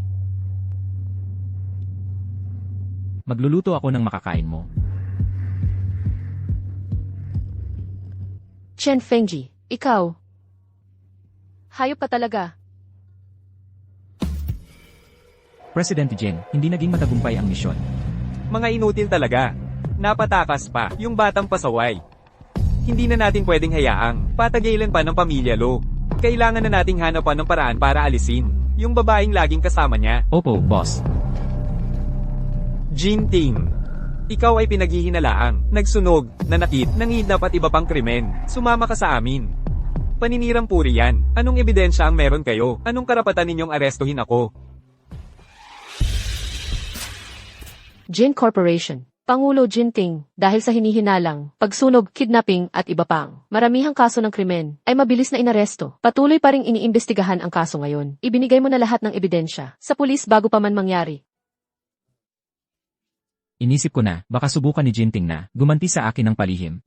Magluluto ako ng makakain mo. Chen Fengji, ikaw. Hayop ka talaga. President Jin, hindi naging matagumpay ang misyon. Mga inutil talaga. Napatakas pa, yung batang pasaway. Hindi na natin pwedeng hayaang patagalan pa ng pamilya Lo. Kailangan na nating hanapan ng paraan para alisin yung babaeng laging kasama niya. Opo, boss. Jinting. Ikaw ay pinaghihinalaang, nagsunog, nanakit, nangidnap at iba pang krimen. Sumama ka sa amin. Paninirang puri yan. Anong ebidensya ang meron kayo? Anong karapatan ninyong arestuhin ako? Jin Corporation. Pangulo Jinting, dahil sa hinihinalang, pagsunog, kidnapping at iba pang maramihang kaso ng krimen, ay mabilis na inaresto. Patuloy pa ring iniimbestigahan ang kaso ngayon. Ibinigay mo na lahat ng ebidensya sa pulis bago pa man mangyari. Inisip ko na, baka subukan ni Jinting na gumanti sa akin ng palihim.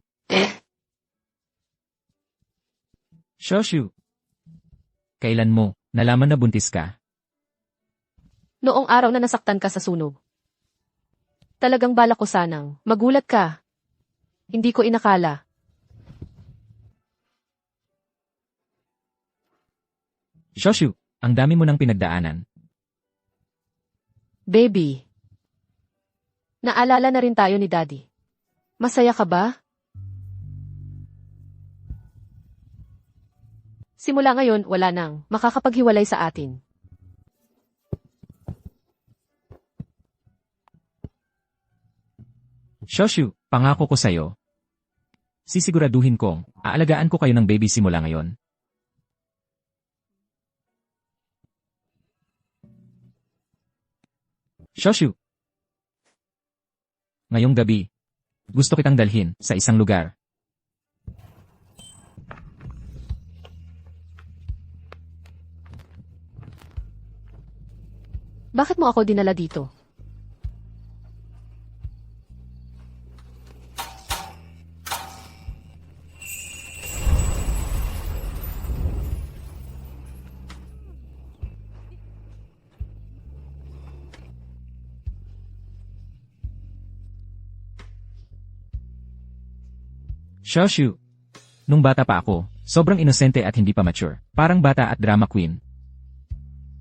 Shoshu. Kailan mo nalaman na buntis ka? Noong araw na nasaktan ka sa sunog. Talagang balak ko sanang magulat ka. Hindi ko inakala. Shoshu, ang dami mo ng pinagdaanan. Baby. Naalala na rin tayo ni Daddy. Masaya ka ba? Simula ngayon, wala nang makakapaghiwalay sa atin. Shoshu, pangako ko sa'yo. Sisiguraduhin kong aalagaan ko kayo ng baby simula ngayon. Shoshu. Ngayong gabi, gusto kitang dalhin sa isang lugar. Bakit mo ako dinala dito? Shoshu. Nung bata pa ako, sobrang inosente at hindi pa mature. Parang bata at drama queen.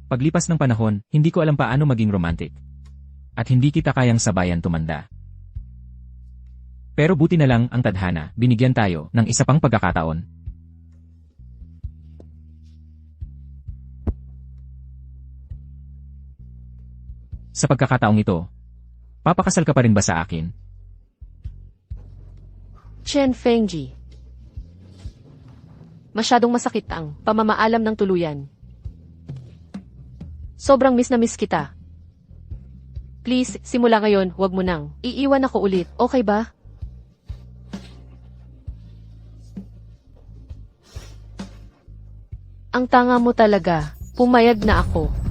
Paglipas ng panahon, hindi ko alam paano maging romantic. At hindi kita kayang sabayan tumanda. Pero buti na lang ang tadhana, binigyan tayo ng isa pang pagkakataon. Sa pagkakataong ito, papakasal ka pa rin ba sa akin? Chen Fengji. Masyadong masakit ang pamamaalam ng tuluyan. Sobrang miss na miss kita. Please, simula ngayon, wag mo nang iiwan ako ulit, okay ba? Ang tanga mo talaga, pumayag na ako.